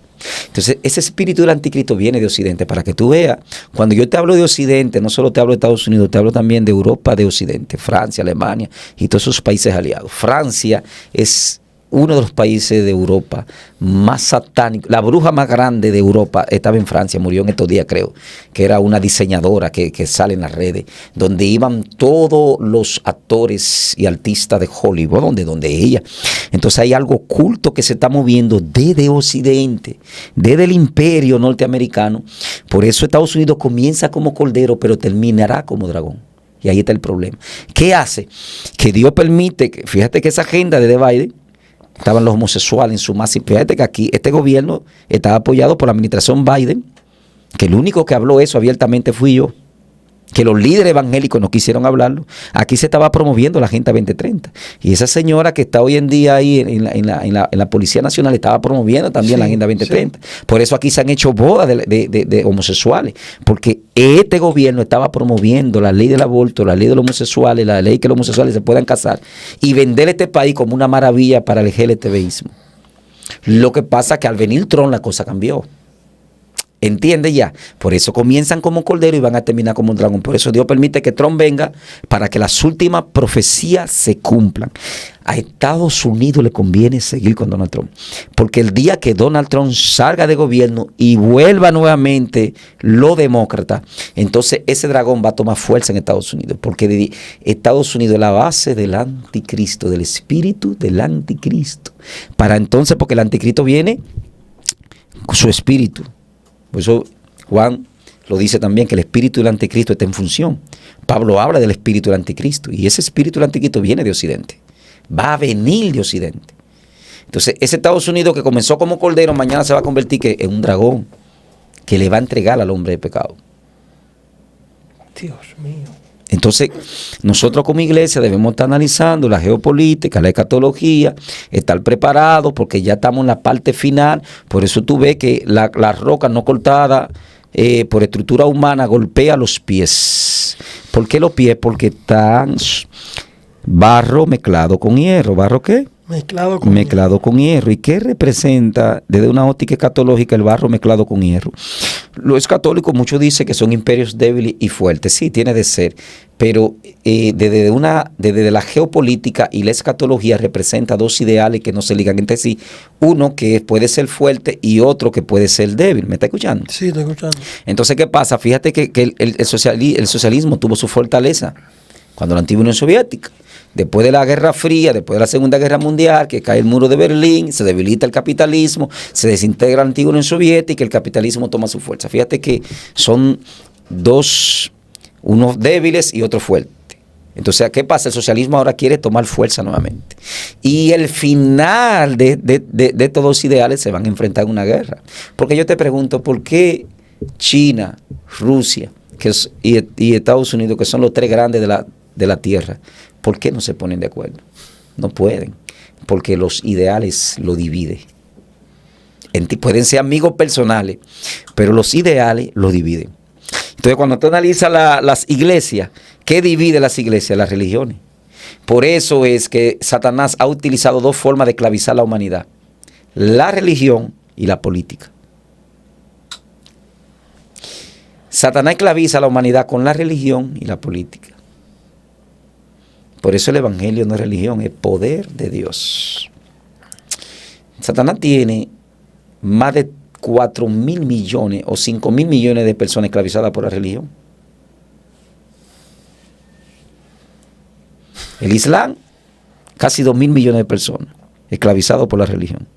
Entonces, ese espíritu del anticristo viene de Occidente, para que tú veas. Cuando yo te hablo de Occidente, no solo te hablo de Estados Unidos, te hablo también de Europa de Occidente, Francia, Alemania y todos esos países aliados. Francia es uno de los países de Europa más satánicos. La bruja más grande de Europa estaba en Francia, murió en estos días, creo, que era una diseñadora que sale en las redes, donde iban todos los actores y artistas de Hollywood, donde ella. Entonces hay algo oculto que se está moviendo desde Occidente, desde el imperio norteamericano. Por eso Estados Unidos comienza como cordero, pero terminará como dragón. Y ahí está el problema. ¿Qué hace? Que Dios permite, fíjate que esa agenda de Biden, estaban los homosexuales en su máxima. Fíjate que aquí este gobierno estaba apoyado por la administración Biden, que el único que habló eso abiertamente fui yo, que los líderes evangélicos no quisieron hablarlo. Aquí se estaba promoviendo la Agenda 2030. Y esa señora que está hoy en día ahí en la Policía Nacional estaba promoviendo también la Agenda 2030. Sí. Por eso aquí se han hecho bodas de homosexuales, porque este gobierno estaba promoviendo la ley del aborto, la ley de los homosexuales, la ley que los homosexuales se puedan casar y vender este país como una maravilla para el LGTBismo. Lo que pasa es que al venir Trump la cosa cambió. ¿Entiende ya? Por eso comienzan como cordero y van a terminar como un dragón. Por eso Dios permite que Trump venga, para que las últimas profecías se cumplan. A Estados Unidos le conviene seguir con Donald Trump, porque el día que Donald Trump salga de gobierno y vuelva nuevamente los demócratas, entonces ese dragón va a tomar fuerza en Estados Unidos, porque Estados Unidos es la base del anticristo, del espíritu del anticristo. Para entonces, porque el anticristo viene con su espíritu. Por eso Juan lo dice también, que el espíritu del anticristo está en función. Pablo habla del espíritu del anticristo, y ese espíritu del anticristo viene de Occidente. Va a venir de Occidente. Entonces, ese Estados Unidos que comenzó como cordero, mañana se va a convertir en un dragón que le va a entregar al hombre de pecado. Dios mío. Entonces, nosotros como iglesia debemos estar analizando la geopolítica, la escatología, estar preparados, porque ya estamos en la parte final. Por eso tú ves que la roca no cortada por estructura humana golpea los pies. ¿Por qué los pies? Porque están barro mezclado con hierro. ¿Barro qué? Mezclado con hierro. ¿Y qué representa desde una óptica escatológica el barro mezclado con hierro? Los católicos, muchos dicen que son imperios débiles y fuertes. Sí, tiene de ser. Pero desde la geopolítica y la escatología representa dos ideales que no se ligan entre sí. Uno que puede ser fuerte y otro que puede ser débil. ¿Me está escuchando? Sí, estoy escuchando. Entonces, ¿qué pasa? Fíjate que el socialismo tuvo su fortaleza cuando la antigua Unión Soviética. Después de la Guerra Fría, después de la Segunda Guerra Mundial, que cae el muro de Berlín, se debilita el capitalismo, se desintegra la antigua Unión Soviética y el capitalismo toma su fuerza. Fíjate que son dos, unos débiles y otro fuerte. Entonces, ¿qué pasa? El socialismo ahora quiere tomar fuerza nuevamente. Y el final de todos los ideales se van a enfrentar en una guerra. Porque yo te pregunto, ¿por qué China, Rusia y Estados Unidos, que son los tres grandes de la tierra, ¿por qué no se ponen de acuerdo? No pueden, porque los ideales lo dividen. Pueden ser amigos personales, pero los ideales lo dividen. Entonces, cuando tú analizas las iglesias, ¿qué divide las iglesias? Las religiones. Por eso es que Satanás ha utilizado dos formas de esclavizar a la humanidad: la religión y la política. Satanás esclaviza a la humanidad con la religión y la política. Por eso el evangelio no es religión, es poder de Dios. Satanás tiene más de 4.000 millones o 5.000 millones de personas esclavizadas por la religión. El Islam, casi 2.000 millones de personas esclavizados por la religión.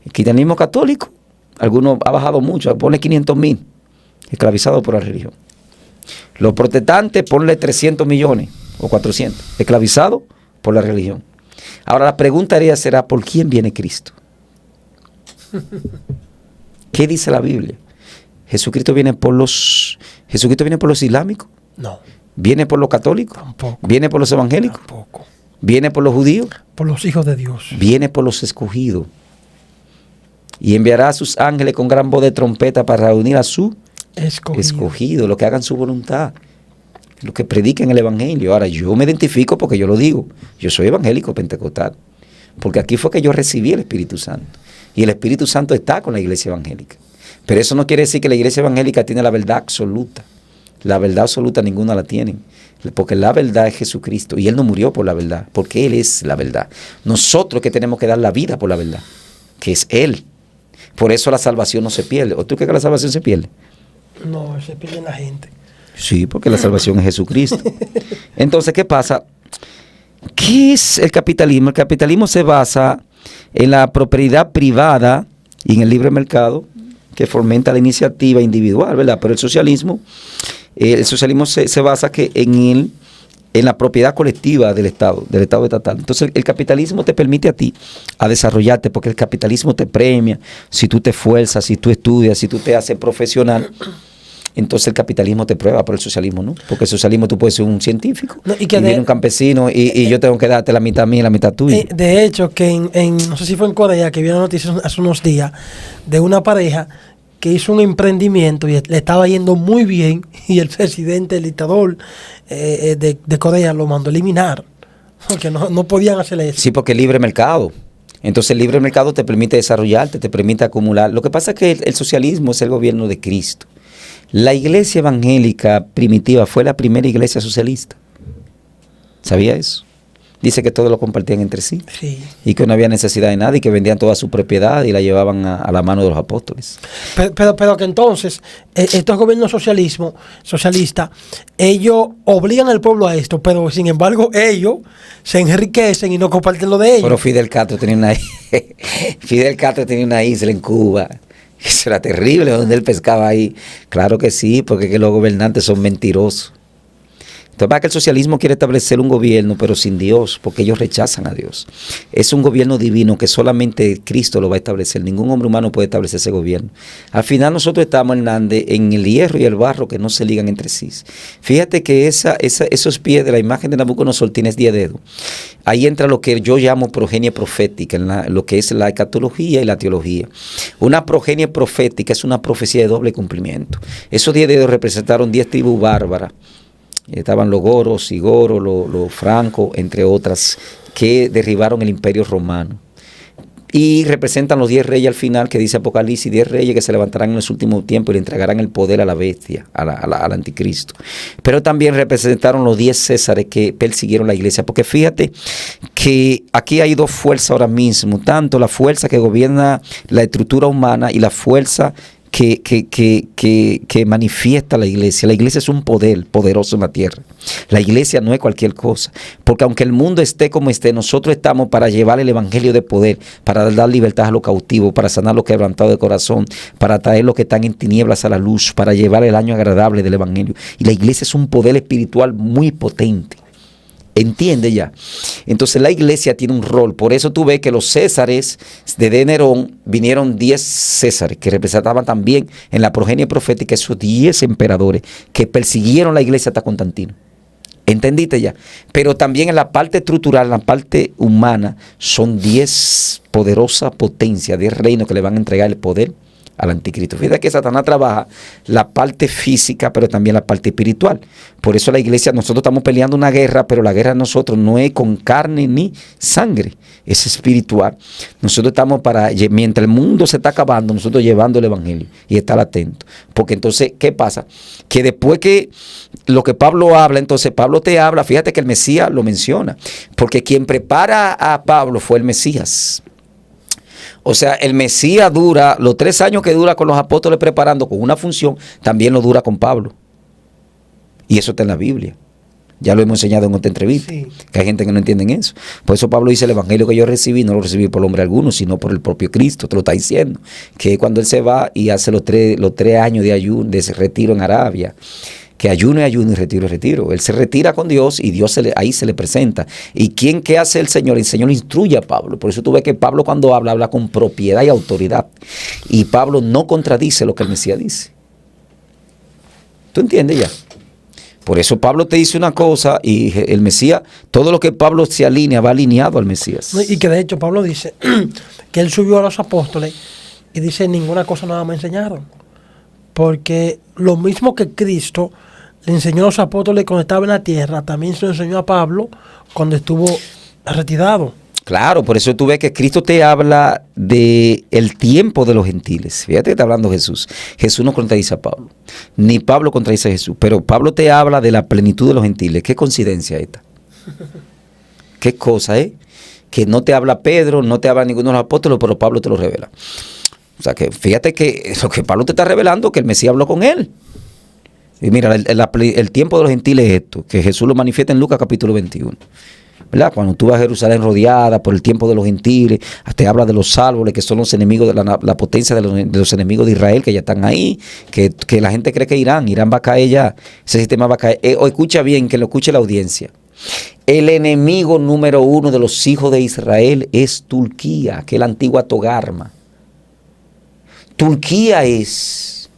El cristianismo católico, algunos ha bajado mucho, pone 500.000 esclavizados por la religión. Los protestantes, ponle 300 millones o 400 esclavizados por la religión. Ahora la pregunta será, ¿por quién viene Cristo? ¿Qué dice la Biblia? ¿Jesucristo viene por los islámicos? No. ¿Viene por los católicos? Tampoco. ¿Viene por los evangélicos? Tampoco. ¿Viene por los judíos? Por los hijos de Dios. Viene por los escogidos. Y enviará a sus ángeles con gran voz de trompeta para reunir a su escogido, los que hagan su voluntad, los que prediquen el evangelio. Ahora, yo me identifico porque yo lo digo. Yo soy evangélico pentecostal. Porque aquí fue que yo recibí el Espíritu Santo. Y el Espíritu Santo está con la iglesia evangélica. Pero eso no quiere decir que la iglesia evangélica tiene la verdad absoluta. La verdad absoluta ninguna la tienen. Porque la verdad es Jesucristo. Y Él no murió por la verdad. Porque Él es la verdad. Nosotros que tenemos que dar la vida por la verdad. Que es Él. Por eso la salvación no se pierde. ¿O tú crees que la salvación se pierde? No, se pierde la gente. Sí, porque la salvación es Jesucristo. Entonces, ¿qué pasa? ¿Qué es el capitalismo? El capitalismo se basa en la propiedad privada y en el libre mercado que fomenta la iniciativa individual, ¿verdad? Pero el socialismo se basa en la propiedad colectiva del Estado estatal. Entonces el capitalismo te permite a ti a desarrollarte, porque el capitalismo te premia si tú te esfuerzas, si tú estudias, si tú te haces profesional. Entonces el capitalismo te prueba, pero el socialismo no. Porque el socialismo tú puedes ser un científico, no, y viene un campesino y yo tengo que darte la mitad mía y la mitad tuya. De hecho, que no sé si fue en Corea, que vi una noticia hace unos días de una pareja que hizo un emprendimiento y le estaba yendo muy bien, y el presidente, el dictador de Corea lo mandó a eliminar, porque no podían hacer eso. Sí, porque es libre mercado. Entonces el libre mercado te permite desarrollarte, te permite acumular. Lo que pasa es que el socialismo es el gobierno de Cristo. La iglesia evangélica primitiva fue la primera iglesia socialista. ¿Sabía eso? Dice que todos lo compartían entre sí. Sí. Y que no había necesidad de nada y que vendían toda su propiedad y la llevaban a la mano de los apóstoles. Pero que entonces, estos gobiernos socialistas, ellos obligan al pueblo a esto, pero sin embargo ellos se enriquecen y no comparten lo de ellos. Pero Fidel Castro tenía una isla en Cuba. Eso era terrible, donde él pescaba ahí. Claro que sí, porque que los gobernantes son mentirosos. Entonces, para que el socialismo quiere establecer un gobierno, pero sin Dios, porque ellos rechazan a Dios. Es un gobierno divino que solamente Cristo lo va a establecer. Ningún hombre humano puede establecer ese gobierno. Al final nosotros estamos, Hernández, en el hierro y el barro que no se ligan entre sí. Fíjate que esos pies de la imagen de Nabucodonosor tienes 10 dedos. Ahí entra lo que yo llamo progenie profética, lo que es la escatología y la teología. Una progenie profética es una profecía de doble cumplimiento. Esos 10 dedos representaron 10 tribus bárbaras. Estaban los goros, sigoros, los francos, entre otras, que derribaron el imperio romano. Y representan los 10 reyes al final, que dice Apocalipsis, 10 reyes que se levantarán en los últimos tiempos y le entregarán el poder a la bestia, al anticristo. Pero también representaron los 10 césares que persiguieron la iglesia. Porque fíjate que aquí hay dos fuerzas ahora mismo, tanto la fuerza que gobierna la estructura humana y la fuerza que manifiesta la iglesia. La iglesia es un poder poderoso en la tierra. La iglesia no es cualquier cosa, porque aunque el mundo esté como esté, nosotros estamos para llevar el evangelio de poder, para dar libertad a los cautivos, para sanar los quebrantados de corazón, para traer los que están en tinieblas a la luz, para llevar el año agradable del evangelio. Y la iglesia es un poder espiritual muy potente. ¿Entiende ya? Entonces la iglesia tiene un rol. Por eso tú ves que los césares de Nerón vinieron 10 césares que representaban también en la progenie profética esos 10 emperadores que persiguieron la iglesia hasta Constantino. ¿Entendiste ya? Pero también en la parte estructural, en la parte humana, son 10 poderosas potencias, 10 reinos que le van a entregar el poder al anticristo. Fíjate que Satanás trabaja la parte física, pero también la parte espiritual. Por eso la iglesia, nosotros estamos peleando una guerra, pero la guerra de nosotros no es con carne ni sangre, es espiritual. Nosotros estamos mientras el mundo se está acabando, nosotros llevando el evangelio y estar atentos. Porque entonces, ¿qué pasa? Que después que lo que Pablo habla, entonces Pablo te habla, fíjate que el Mesías lo menciona, porque quien prepara a Pablo fue el Mesías. O sea, el Mesías dura, los 3 años que dura con los apóstoles preparando con una función, también lo dura con Pablo. Y eso está en la Biblia. Ya lo hemos enseñado en otra entrevista, sí. Que hay gente que no entiende eso. Por eso Pablo dice, el evangelio que yo recibí, no lo recibí por hombre alguno, sino por el propio Cristo, te lo está diciendo. Que cuando él se va y hace los tres años de ayuno, de ese retiro en Arabia, que ayuno y retiro. Él se retira con Dios y Dios ahí se le presenta. ¿Y qué hace el Señor? El Señor instruye a Pablo. Por eso tú ves que Pablo cuando habla con propiedad y autoridad. Y Pablo no contradice lo que el Mesías dice. ¿Tú entiendes ya? Por eso Pablo te dice una cosa y el Mesías, todo lo que Pablo se alinea, va alineado al Mesías. Y que de hecho Pablo dice que él subió a los apóstoles y dice, ninguna cosa nada me enseñaron. Porque lo mismo que Cristo le enseñó a los apóstoles cuando estaba en la tierra, también se lo enseñó a Pablo cuando estuvo retirado. Claro, por eso tú ves que Cristo te habla de el tiempo de los gentiles. Fíjate que está hablando Jesús. Jesús no contradice a Pablo, ni Pablo contradice a Jesús, pero Pablo te habla de la plenitud de los gentiles. ¿Qué coincidencia esta? ¿Qué cosa, Que no te habla Pedro, no te habla ninguno de los apóstoles, pero Pablo te lo revela. O sea, que fíjate que lo que Pablo te está revelando, que el Mesías habló con él. Y mira, el tiempo de los gentiles es esto, que Jesús lo manifiesta en Lucas capítulo 21. ¿Verdad? Cuando tú vas a Jerusalén rodeada por el tiempo de los gentiles, te habla de los árboles que son los enemigos de la potencia de los enemigos de Israel que ya están ahí, que la gente cree que Irán va a caer ya, ese sistema va a caer. Escucha bien, que lo escuche la audiencia. El enemigo número 1 de los hijos de Israel es Turquía, que es la antigua Togarma. Turquía es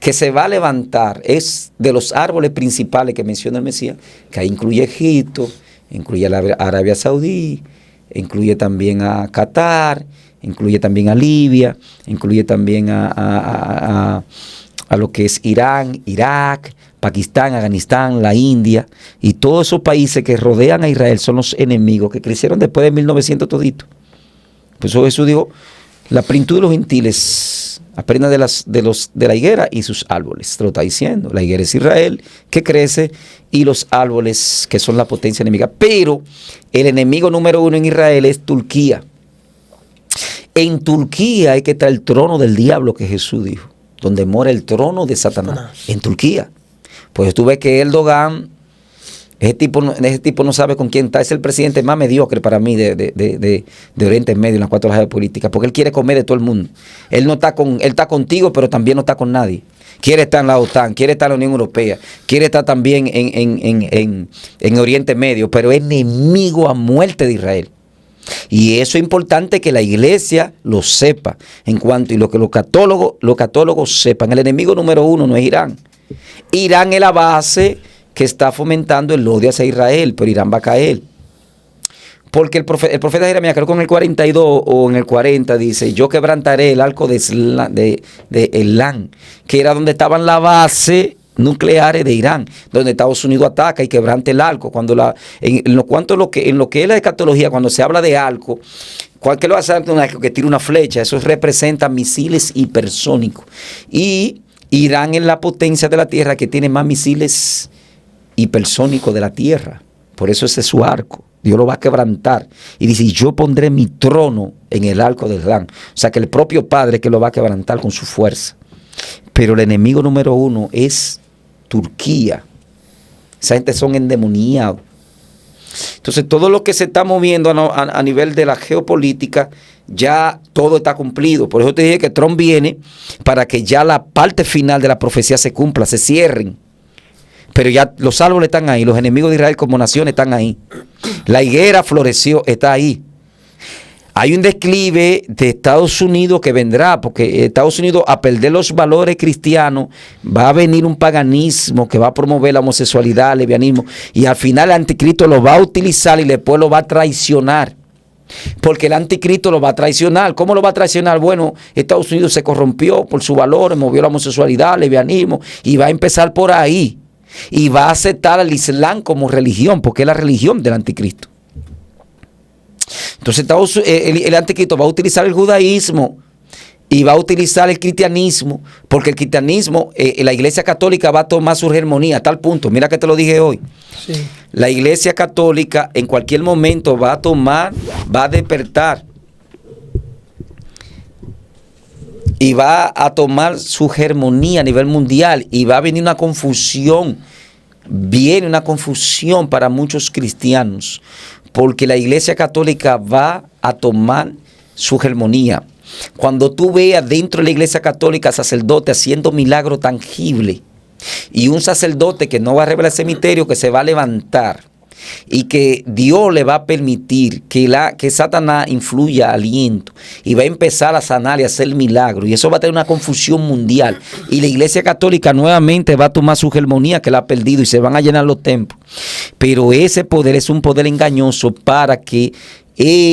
que se va a levantar, es de los árboles principales que menciona el Mesías, que ahí incluye Egipto, incluye a Arabia Saudí, incluye también a Qatar, incluye también a Libia, incluye también a lo que es Irán, Irak, Pakistán, Afganistán, la India, y todos esos países que rodean a Israel son los enemigos que crecieron después de 1900 todito. Por eso Jesús dijo, la plenitud de los gentiles aprenda de la higuera y sus árboles. Te lo está diciendo. La higuera es Israel, que crece, y los árboles, que son la potencia enemiga. Pero el enemigo número 1 en Israel es Turquía. En Turquía hay que estar el trono del diablo, que Jesús dijo, donde mora el trono de Satanás. En Turquía. Pues tú ves que Erdogan, ese tipo no sabe con quién está. Es el presidente más mediocre para mí de Oriente Medio en las 4 áreas políticas, porque él quiere comer de todo el mundo. Él está contigo, pero también no está con nadie. Quiere estar en la OTAN, quiere estar en la Unión Europea, quiere estar también en Oriente Medio, pero es enemigo a muerte de Israel. Y eso es importante que la iglesia lo sepa, y lo que los católogos sepan. El enemigo número 1 no es Irán. Irán es la base que está fomentando el odio hacia Israel, pero Irán va a caer. Porque el profeta Jeremías, creo que en el 42 o en el 40, dice, yo quebrantaré el arco de Elán, que era donde estaban las bases nucleares de Irán, donde Estados Unidos ataca y quebranta el arco. En lo que es la escatología, cuando se habla de arco, ¿qué lo hace un arco que tira una flecha? Eso representa misiles hipersónicos. Y Irán es la potencia de la tierra que tiene más misiles hipersónicos de la tierra. Por eso ese es su arco. Dios lo va a quebrantar. Y dice, yo pondré mi trono en el arco del Elán. O sea que el propio Padre que lo va a quebrantar con su fuerza. Pero el enemigo número 1 es Turquía. Esa gente son endemoniados. Entonces todo lo que se está moviendo a nivel de la geopolítica, ya todo está cumplido. Por eso te dije que Trump viene para que ya la parte final de la profecía se cumpla, se cierren. Pero ya los árboles están ahí, los enemigos de Israel como nación están ahí. La higuera floreció, está ahí. Hay un declive de Estados Unidos que vendrá, porque Estados Unidos, a perder los valores cristianos, va a venir un paganismo que va a promover la homosexualidad, el lesbianismo, y al final el anticristo lo va a utilizar y después lo va a traicionar. Porque el anticristo lo va a traicionar. ¿Cómo lo va a traicionar? Bueno, Estados Unidos se corrompió por sus valores, movió la homosexualidad, el lesbianismo, y va a empezar por ahí. Y va a aceptar al Islam como religión, porque es la religión del anticristo. Entonces el anticristo va a utilizar el judaísmo y va a utilizar el cristianismo, porque el cristianismo, la iglesia católica va a tomar su hegemonía a tal punto, mira que te lo dije hoy. Sí. La iglesia católica en cualquier momento va a despertar y va a tomar su hegemonía a nivel mundial y va a venir una confusión. Viene una confusión para muchos cristianos porque la Iglesia Católica va a tomar su hegemonía. Cuando tú veas dentro de la Iglesia Católica sacerdote haciendo milagro tangible y un sacerdote que no va a revelar ese misterio, que se va a levantar y que Dios le va a permitir que Satanás influya aliento y va a empezar a sanar y a hacer milagros, y eso va a tener una confusión mundial, y la Iglesia Católica nuevamente va a tomar su hegemonía que la ha perdido y se van a llenar los templos. Pero ese poder es un poder engañoso para que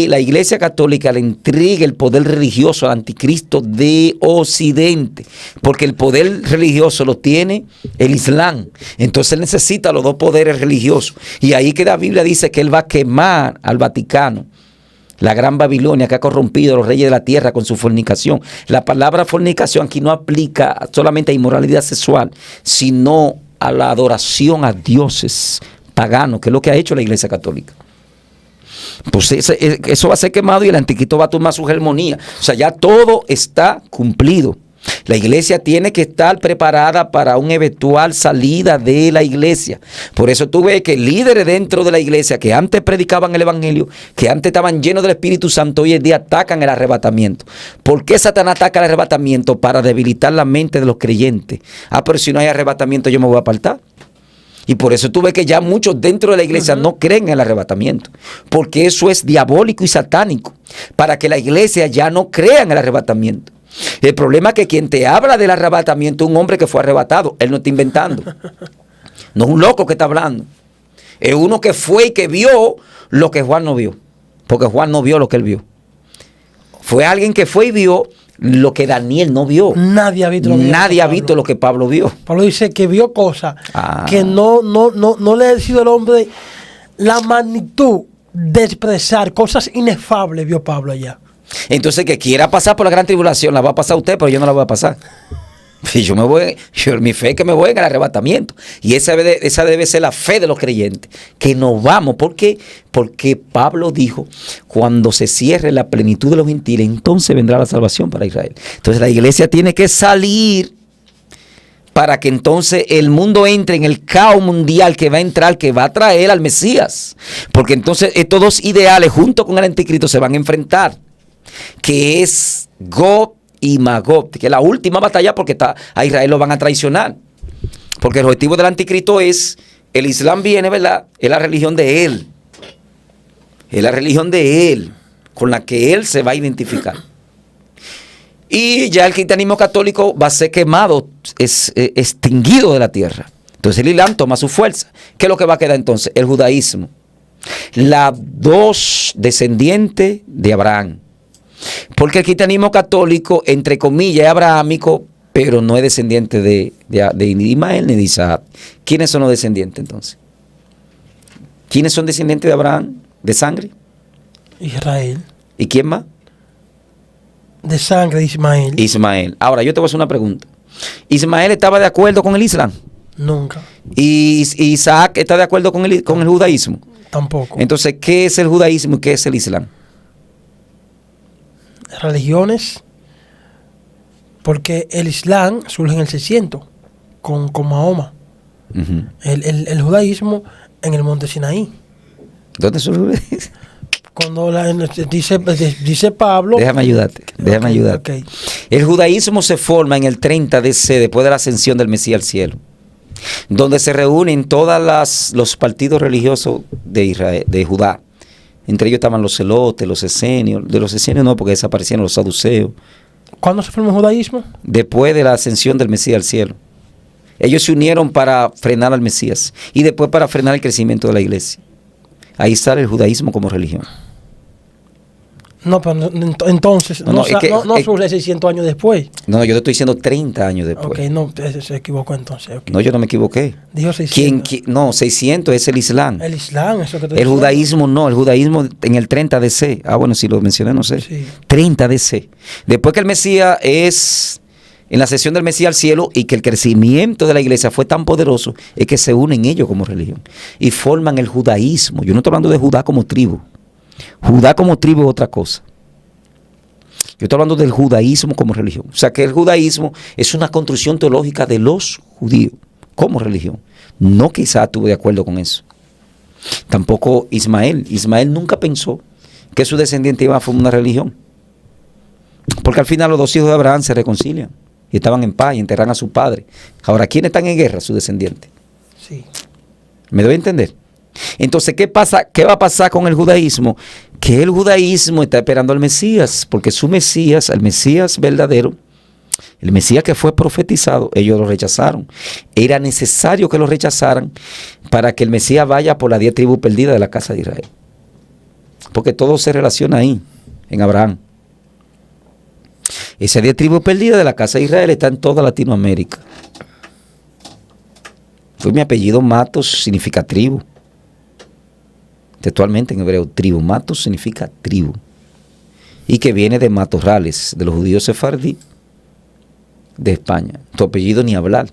la Iglesia Católica le entregue el poder religioso al anticristo de Occidente, porque el poder religioso lo tiene el Islam. Entonces él necesita los dos poderes religiosos, y ahí que la Biblia dice que él va a quemar al Vaticano, la gran Babilonia que ha corrompido a los reyes de la tierra con su fornicación. La palabra fornicación aquí no aplica solamente a inmoralidad sexual, sino a la adoración a dioses paganos, que es lo que ha hecho la Iglesia Católica. Pues eso va a ser quemado y el anticristo va a tomar su hegemonía. O sea, ya todo está cumplido. La iglesia tiene que estar preparada para una eventual salida de la iglesia. Por eso tú ves que líderes dentro de la iglesia que antes predicaban el evangelio, que antes estaban llenos del Espíritu Santo, hoy en día atacan el arrebatamiento. ¿Por qué Satanás ataca el arrebatamiento? Para debilitar la mente de los creyentes. Pero si no hay arrebatamiento yo me voy a apartar. Y por eso tú ves que ya muchos dentro de la iglesia no creen en el arrebatamiento, porque eso es diabólico y satánico, para que la iglesia ya no crea en el arrebatamiento. El problema es que quien te habla del arrebatamiento es un hombre que fue arrebatado. Él no está inventando. No es un loco que está hablando. Es uno que fue y que vio lo que Juan no vio, porque Juan no vio lo que él vio. Fue alguien que fue y vio lo que Daniel no vio. Nadie ha visto lo que Pablo vio. Pablo dice que vio cosas que no le ha sido el hombre la magnitud de expresar, cosas inefables vio Pablo allá. Entonces, que quiera pasar por la gran tribulación, la va a pasar usted, pero yo no la voy a pasar. Y mi fe es que me voy en el arrebatamiento. Y esa debe ser la fe de los creyentes, que nos vamos. ¿Por qué? Porque Pablo dijo, cuando se cierre la plenitud de los gentiles, entonces vendrá la salvación para Israel. Entonces la iglesia tiene que salir para que entonces el mundo entre en el caos mundial que va a entrar, que va a traer al Mesías. Porque entonces estos dos ideales junto con el anticristo se van a enfrentar, que es Gog y Magog, que es la última batalla, porque a Israel lo van a traicionar. Porque el objetivo del anticristo es, el Islam viene, ¿verdad? Es la religión de él. Es la religión de él, con la que él se va a identificar. Y ya el cristianismo católico va a ser quemado, extinguido de la tierra. Entonces el Islam toma su fuerza. ¿Qué es lo que va a quedar entonces? El judaísmo. Las dos descendientes de Abraham. Porque el cristianismo católico, entre comillas, es abrahámico, pero no es descendiente de ni Ismael ni de Isaac. ¿Quiénes son los descendientes entonces? ¿Quiénes son descendientes de Abraham? ¿De sangre? Israel. ¿Y quién más? De sangre de Ismael. Ismael. Ahora, yo te voy a hacer una pregunta. ¿Ismael estaba de acuerdo con el Islam? Nunca. ¿Y Isaac está de acuerdo con el judaísmo? Tampoco. Entonces, ¿qué es el judaísmo y qué es el Islam? Religiones, porque el Islam surge en el 600 con Mahoma. Uh-huh. El judaísmo en el monte Sinaí. ¿Dónde surge? Cuando dice Pablo. Déjame ayudarte. Okay. El judaísmo se forma en el 30 DC, después de la ascensión del Mesías al cielo, donde se reúnen todos los partidos religiosos de Israel, de Judá. Entre ellos estaban los celotes, los esenios. De los esenios no, porque desaparecieron los saduceos. ¿Cuándo se formó el judaísmo? Después de la ascensión del Mesías al cielo. Ellos se unieron para frenar al Mesías y después para frenar el crecimiento de la iglesia. Ahí sale el judaísmo como religión. No, pero entonces no surge 600 años después. No, yo te estoy diciendo 30 años después. Ok, no, se equivocó entonces. Okay. No, yo no me equivoqué. Dijo 600. No, 600 es el Islam. El Islam, eso que te El judaísmo no, el judaísmo en el 30 DC. Bueno, si lo mencioné, no sé. Sí. 30 DC. Después que el Mesías es en la ascensión del Mesías al cielo y que el crecimiento de la iglesia fue tan poderoso, es que se unen ellos como religión y forman el judaísmo. Yo no estoy hablando de Judá como tribu. Judá como tribu es otra cosa. Yo estoy hablando del judaísmo como religión. O sea, que el judaísmo es una construcción teológica de los judíos como religión. No que Isaac estuvo de acuerdo con eso. Tampoco Ismael. Ismael nunca pensó que su descendiente iba a formar una religión. Porque al final los dos hijos de Abraham se reconcilian y estaban en paz y enterran a su padre. Ahora, ¿quiénes están en guerra? Sus descendientes. Sí. ¿Me doy a entender? Entonces, ¿qué pasa? ¿Qué va a pasar con el judaísmo? Que el judaísmo está esperando al Mesías, porque su Mesías, el Mesías verdadero, el Mesías que fue profetizado, ellos lo rechazaron. Era necesario que lo rechazaran para que el Mesías vaya por las 10 tribus perdidas de la casa de Israel. Porque todo se relaciona ahí, en Abraham. Esas 10 tribus perdidas de la casa de Israel están en toda Latinoamérica. Fue mi apellido Matos, significa tribu. Textualmente en hebreo, tribu. Matos significa tribu. Y que viene de matorrales, de los judíos sefardí de España. Tu apellido ni hablar.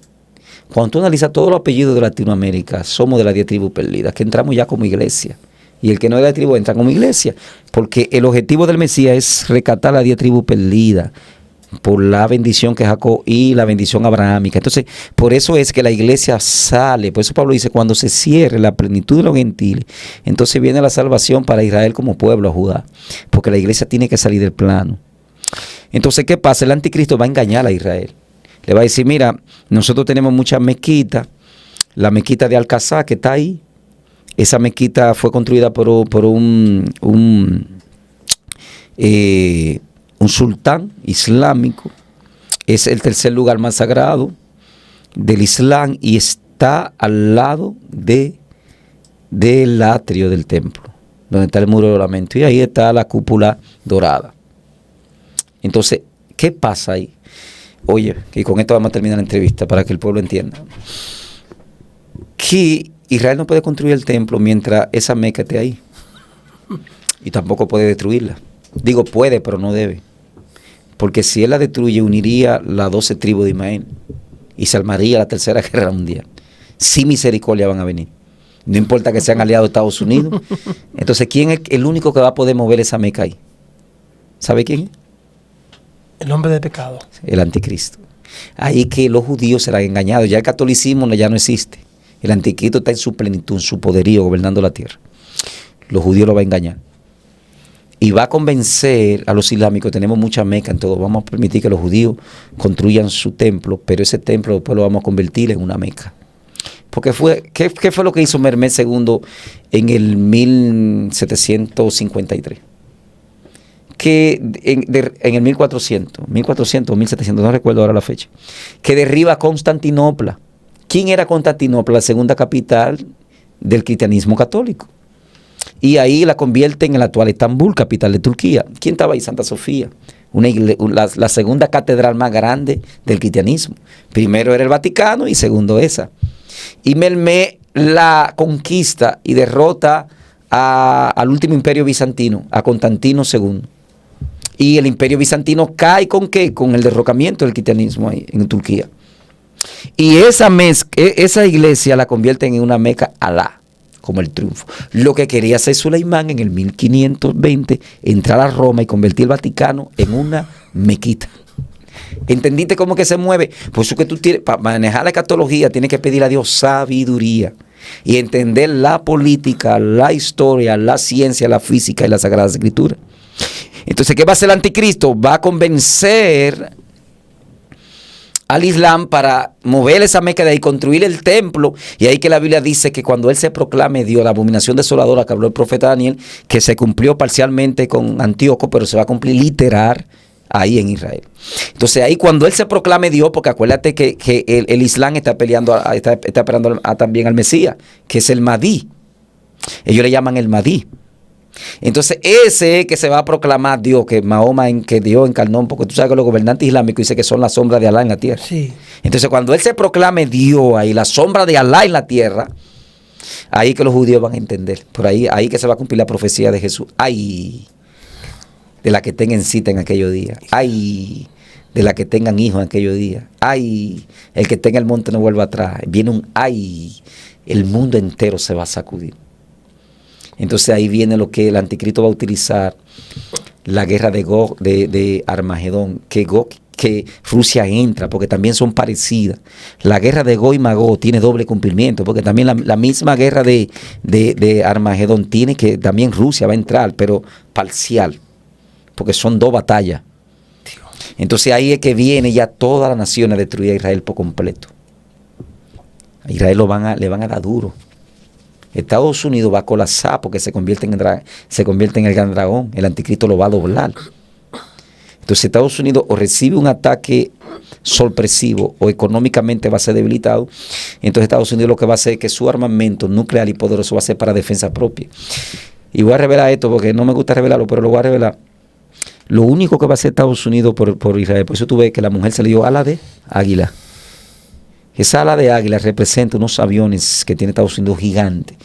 Cuando tú analizas todos los apellidos de Latinoamérica, somos de las 10 tribus perdidas, que entramos ya como iglesia. Y el que no es de la tribu entra como iglesia. Porque el objetivo del Mesías es rescatar las 10 tribus perdidas por la bendición que Jacob y la bendición abrahámica. Entonces, por eso es que la iglesia sale. Por eso Pablo dice, cuando se cierre la plenitud de los gentiles, entonces viene la salvación para Israel como pueblo, a Judá. Porque la iglesia tiene que salir del plano. Entonces, ¿qué pasa? El anticristo va a engañar a Israel. Le va a decir, mira, nosotros tenemos muchas mezquitas. La mezquita de Alcazar que está ahí. Esa mezquita fue construida por un sultán islámico. Es el tercer lugar más sagrado del Islam y está al lado del atrio del templo, donde está el muro de ornamento. Y ahí está la cúpula dorada. Entonces, ¿qué pasa ahí? Oye, y con esto vamos a terminar la entrevista para que el pueblo entienda. Que Israel no puede construir el templo mientras esa Meca esté ahí. Y tampoco puede destruirla. Digo puede, pero no debe. Porque si él la destruye, uniría las 12 tribus de Ismael y se armaría la tercera guerra mundial. Sin misericordia van a venir. No importa que sean aliados de Estados Unidos. Entonces, ¿quién es el único que va a poder mover esa Meca ahí? ¿Sabe quién es? El hombre de pecado. El anticristo. Ahí que los judíos serán engañados. Ya el catolicismo ya no existe. El anticristo está en su plenitud, en su poderío, gobernando la tierra. Los judíos lo van a engañar. Y va a convencer a los islámicos, tenemos mucha Meca en todo, vamos a permitir que los judíos construyan su templo, pero ese templo después lo vamos a convertir en una Meca. Porque ¿qué fue lo que hizo Mehmed II en el 1753? Que en el 1400 o 1700, no recuerdo ahora la fecha, que derriba Constantinopla. ¿Quién era Constantinopla? La segunda capital del cristianismo católico. Y ahí la convierte en el actual Estambul, capital de Turquía. ¿Quién estaba ahí? Santa Sofía, la segunda catedral más grande del cristianismo. Primero era el Vaticano y segundo esa. Y Mehmed la conquista y derrota al último imperio bizantino, a Constantino II. Y el imperio bizantino cae ¿con qué? Con el derrocamiento del cristianismo ahí en Turquía. Y esa iglesia la convierten en una Meca Alá, como el triunfo. Lo que quería hacer Suleimán en el 1520, entrar a Roma y convertir el Vaticano en una mequita. ¿Entendiste cómo que se mueve? Por eso que tú tienes, para manejar la escatología, tienes que pedir a Dios sabiduría y entender la política, la historia, la ciencia, la física y la Sagrada Escritura. Entonces, ¿qué va a hacer el anticristo? Va a convencer al Islam para mover esa Meca de ahí, construir el templo. Y ahí que la Biblia dice que cuando él se proclame Dios, la abominación desoladora que habló el profeta Daniel, que se cumplió parcialmente con Antíoco, pero se va a cumplir literal ahí en Israel. Entonces ahí cuando él se proclame Dios, porque acuérdate que el Islam está esperando también al Mesías, que es el Mahdi. Ellos le llaman el Mahdi. Entonces ese que se va a proclamar Dios, que Mahoma, que Dios encarnó, porque tú sabes que los gobernantes islámicos dicen que son la sombra de Alá en la tierra. Sí. Entonces cuando él se proclame Dios ahí, la sombra de Alá en la tierra, ahí que los judíos van a entender. Por ahí que se va a cumplir la profecía de Jesús. Ay, de la que tengan cita en aquellos días. Ay, de la que tengan hijos en aquellos días. Ay, el que tenga el monte no vuelva atrás. Viene un ay, el mundo entero se va a sacudir. Entonces ahí viene lo que el anticristo va a utilizar, la guerra de Armagedón, que Rusia entra, porque también son parecidas. La guerra de Gog y Magog tiene doble cumplimiento, porque también la misma guerra de Armagedón tiene que también Rusia va a entrar, pero parcial, porque son 2 batallas. Entonces ahí es que viene ya toda la nación a destruir a Israel por completo. A Israel le van a dar duro. Estados Unidos va a colapsar porque se convierte en el gran dragón. El anticristo lo va a doblar. Entonces Estados Unidos o recibe un ataque sorpresivo o económicamente va a ser debilitado. Entonces Estados Unidos lo que va a hacer es que su armamento nuclear y poderoso va a ser para defensa propia. Y voy a revelar esto porque no me gusta revelarlo, pero lo voy a revelar. Lo único que va a hacer Estados Unidos por Israel, por eso tú ves que la mujer se le dio ala de águila. Esa ala de águila representa unos aviones que tiene Estados Unidos gigantes.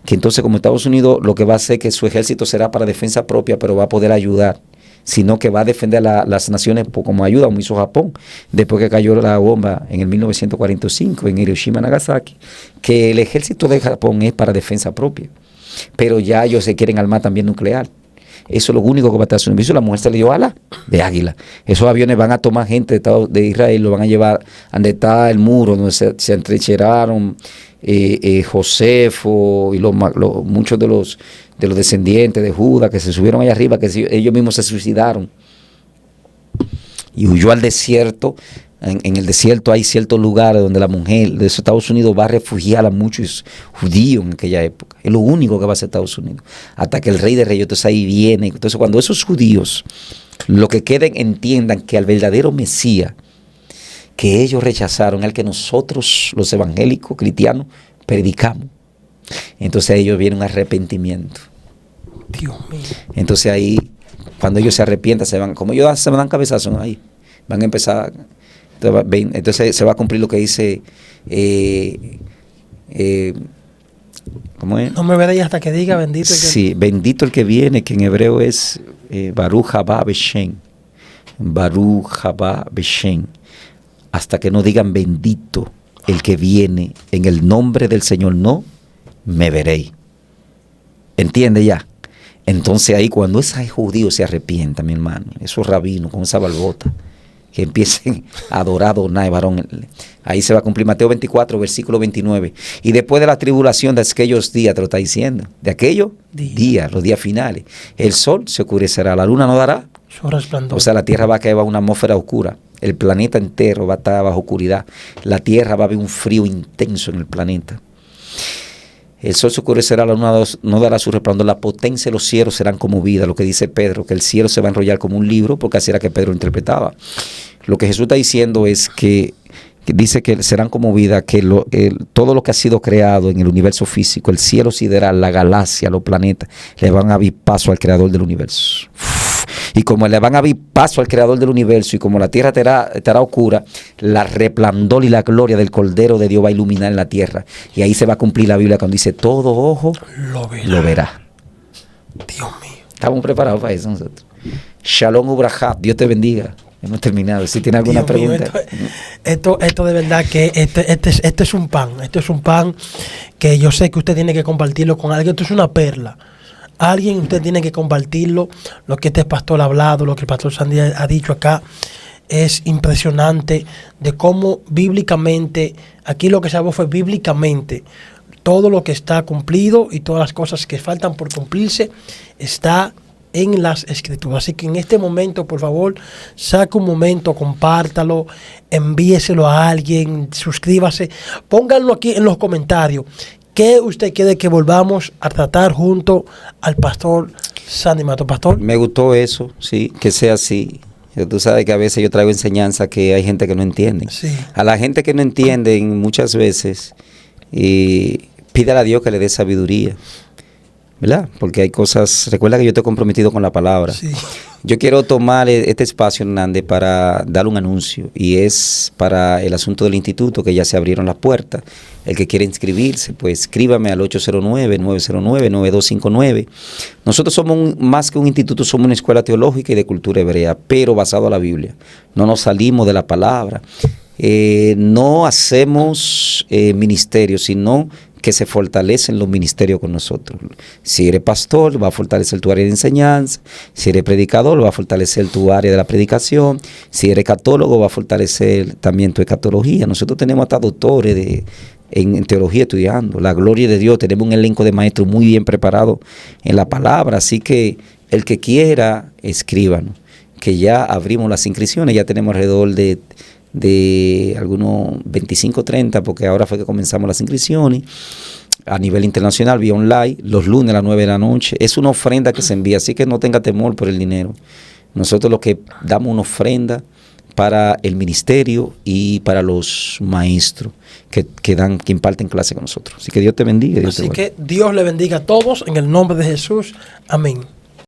Que entonces como Estados Unidos lo que va a hacer es que su ejército será para defensa propia, pero va a poder ayudar. Sino que va a defender a las naciones como ayuda, como hizo Japón, después que cayó la bomba en el 1945 en Hiroshima, Nagasaki, que el ejército de Japón es para defensa propia. Pero ya ellos se quieren armar también nuclear. Eso es lo único que va a estar haciendo. La mujer se le dio ala de águila. Esos aviones van a tomar gente de Israel, lo van a llevar a donde está el muro, donde se entrincheraron Josefo y muchos de los descendientes de Judá que se subieron allá arriba, que ellos mismos se suicidaron. Y huyó al desierto. En el desierto hay ciertos lugares donde la mujer de Estados Unidos va a refugiar a muchos judíos en aquella época. Es lo único que va a hacer Estados Unidos. Hasta que el rey de reyes, entonces ahí viene. Entonces cuando esos judíos, lo que queden, entiendan que al verdadero Mesías, que ellos rechazaron, al que nosotros, los evangélicos cristianos, predicamos. Entonces ellos vienen un arrepentimiento. Dios mío. Entonces ahí, cuando ellos se arrepientan, como ellos se dan cabezazos ahí, van a empezar. Entonces se va a cumplir lo que dice ¿cómo es? No me veréis hasta que diga bendito el que... Sí, bendito el que viene, que en hebreo es Baruch haba Beshem. Baruch haba Beshem. Hasta que no digan bendito el que viene, en el nombre del Señor no me veréis. ¿Entiende ya? Entonces ahí cuando ese judío se arrepienta, mi hermano, esos rabinos con esa barbota, que empiecen a adorar, varón. Ahí se va a cumplir Mateo 24, versículo 29. Y después de la tribulación de aquellos días, te lo está diciendo, de aquellos días, los días finales, el sol se oscurecerá, la luna no dará su resplandor. O sea, la tierra va a caer bajo una atmósfera oscura. El planeta entero va a estar bajo oscuridad. La tierra va a haber un frío intenso en el planeta. El sol se oscurecerá, la luna no dará su resplandor, la potencia de los cielos serán conmovidas, lo que dice Pedro, que el cielo se va a enrollar como un libro, porque así era que Pedro interpretaba. Lo que Jesús está diciendo es que dice que serán conmovidas, que todo lo que ha sido creado en el universo físico, el cielo sideral, la galaxia, los planetas, le van a abrir paso al creador del universo. Y como le van a abrir paso al creador del universo y como la tierra estará oscura, la resplandor y la gloria del Cordero de Dios va a iluminar en la tierra. Y ahí se va a cumplir la Biblia cuando dice, todo ojo lo verá. Dios mío. Estamos preparados para eso nosotros. Shalom Ubrahá, Dios te bendiga. Hemos terminado. Si tiene alguna pregunta. Esto de verdad que este es un pan. Esto es un pan que yo sé que usted tiene que compartirlo con alguien. Esto es una perla. Alguien, usted tiene que compartirlo. Lo que este pastor ha hablado, lo que el pastor Sandy ha dicho acá, es impresionante de cómo bíblicamente, aquí lo que se habló fue bíblicamente, todo lo que está cumplido y todas las cosas que faltan por cumplirse está en las escrituras. Así que en este momento, por favor, saque un momento, compártalo, envíeselo a alguien, suscríbase, pónganlo aquí en los comentarios. ¿Qué usted quiere que volvamos a tratar junto al pastor Sandy Mato? Pastor. Me gustó eso, sí, que sea así. Tú sabes que a veces yo traigo enseñanza que hay gente que no entiende. Sí. A la gente que no entiende muchas veces, pídale a Dios que le dé sabiduría, ¿verdad? Porque hay cosas, recuerda que yo estoy comprometido con la palabra. Sí. Yo quiero tomar este espacio, Hernández, para dar un anuncio, y es para el asunto del instituto, que ya se abrieron las puertas. El que quiere inscribirse, pues escríbame al 809-909-9259. Nosotros somos más que un instituto, somos una escuela teológica y de cultura hebrea, pero basado en la Biblia. No nos salimos de la palabra. No hacemos ministerio, sino que se fortalecen los ministerios con nosotros. Si eres pastor, va a fortalecer tu área de enseñanza. Si eres predicador, va a fortalecer tu área de la predicación. Si eres católogo, va a fortalecer también tu escatología. Nosotros tenemos hasta doctores en teología estudiando. La gloria de Dios, tenemos un elenco de maestros muy bien preparados en la palabra. Así que el que quiera, escríbanos, que ya abrimos las inscripciones. Ya tenemos alrededor de algunos 25, 30, porque ahora fue que comenzamos las inscripciones a nivel internacional, vía online, los lunes a las 9 de la noche. Es una ofrenda que se envía, así que no tenga temor por el dinero. Nosotros lo que damos una ofrenda para el ministerio y para los maestros que imparten clase con nosotros. Así que Dios te bendiga. Así que Dios le bendiga a todos en el nombre de Jesús. Amén.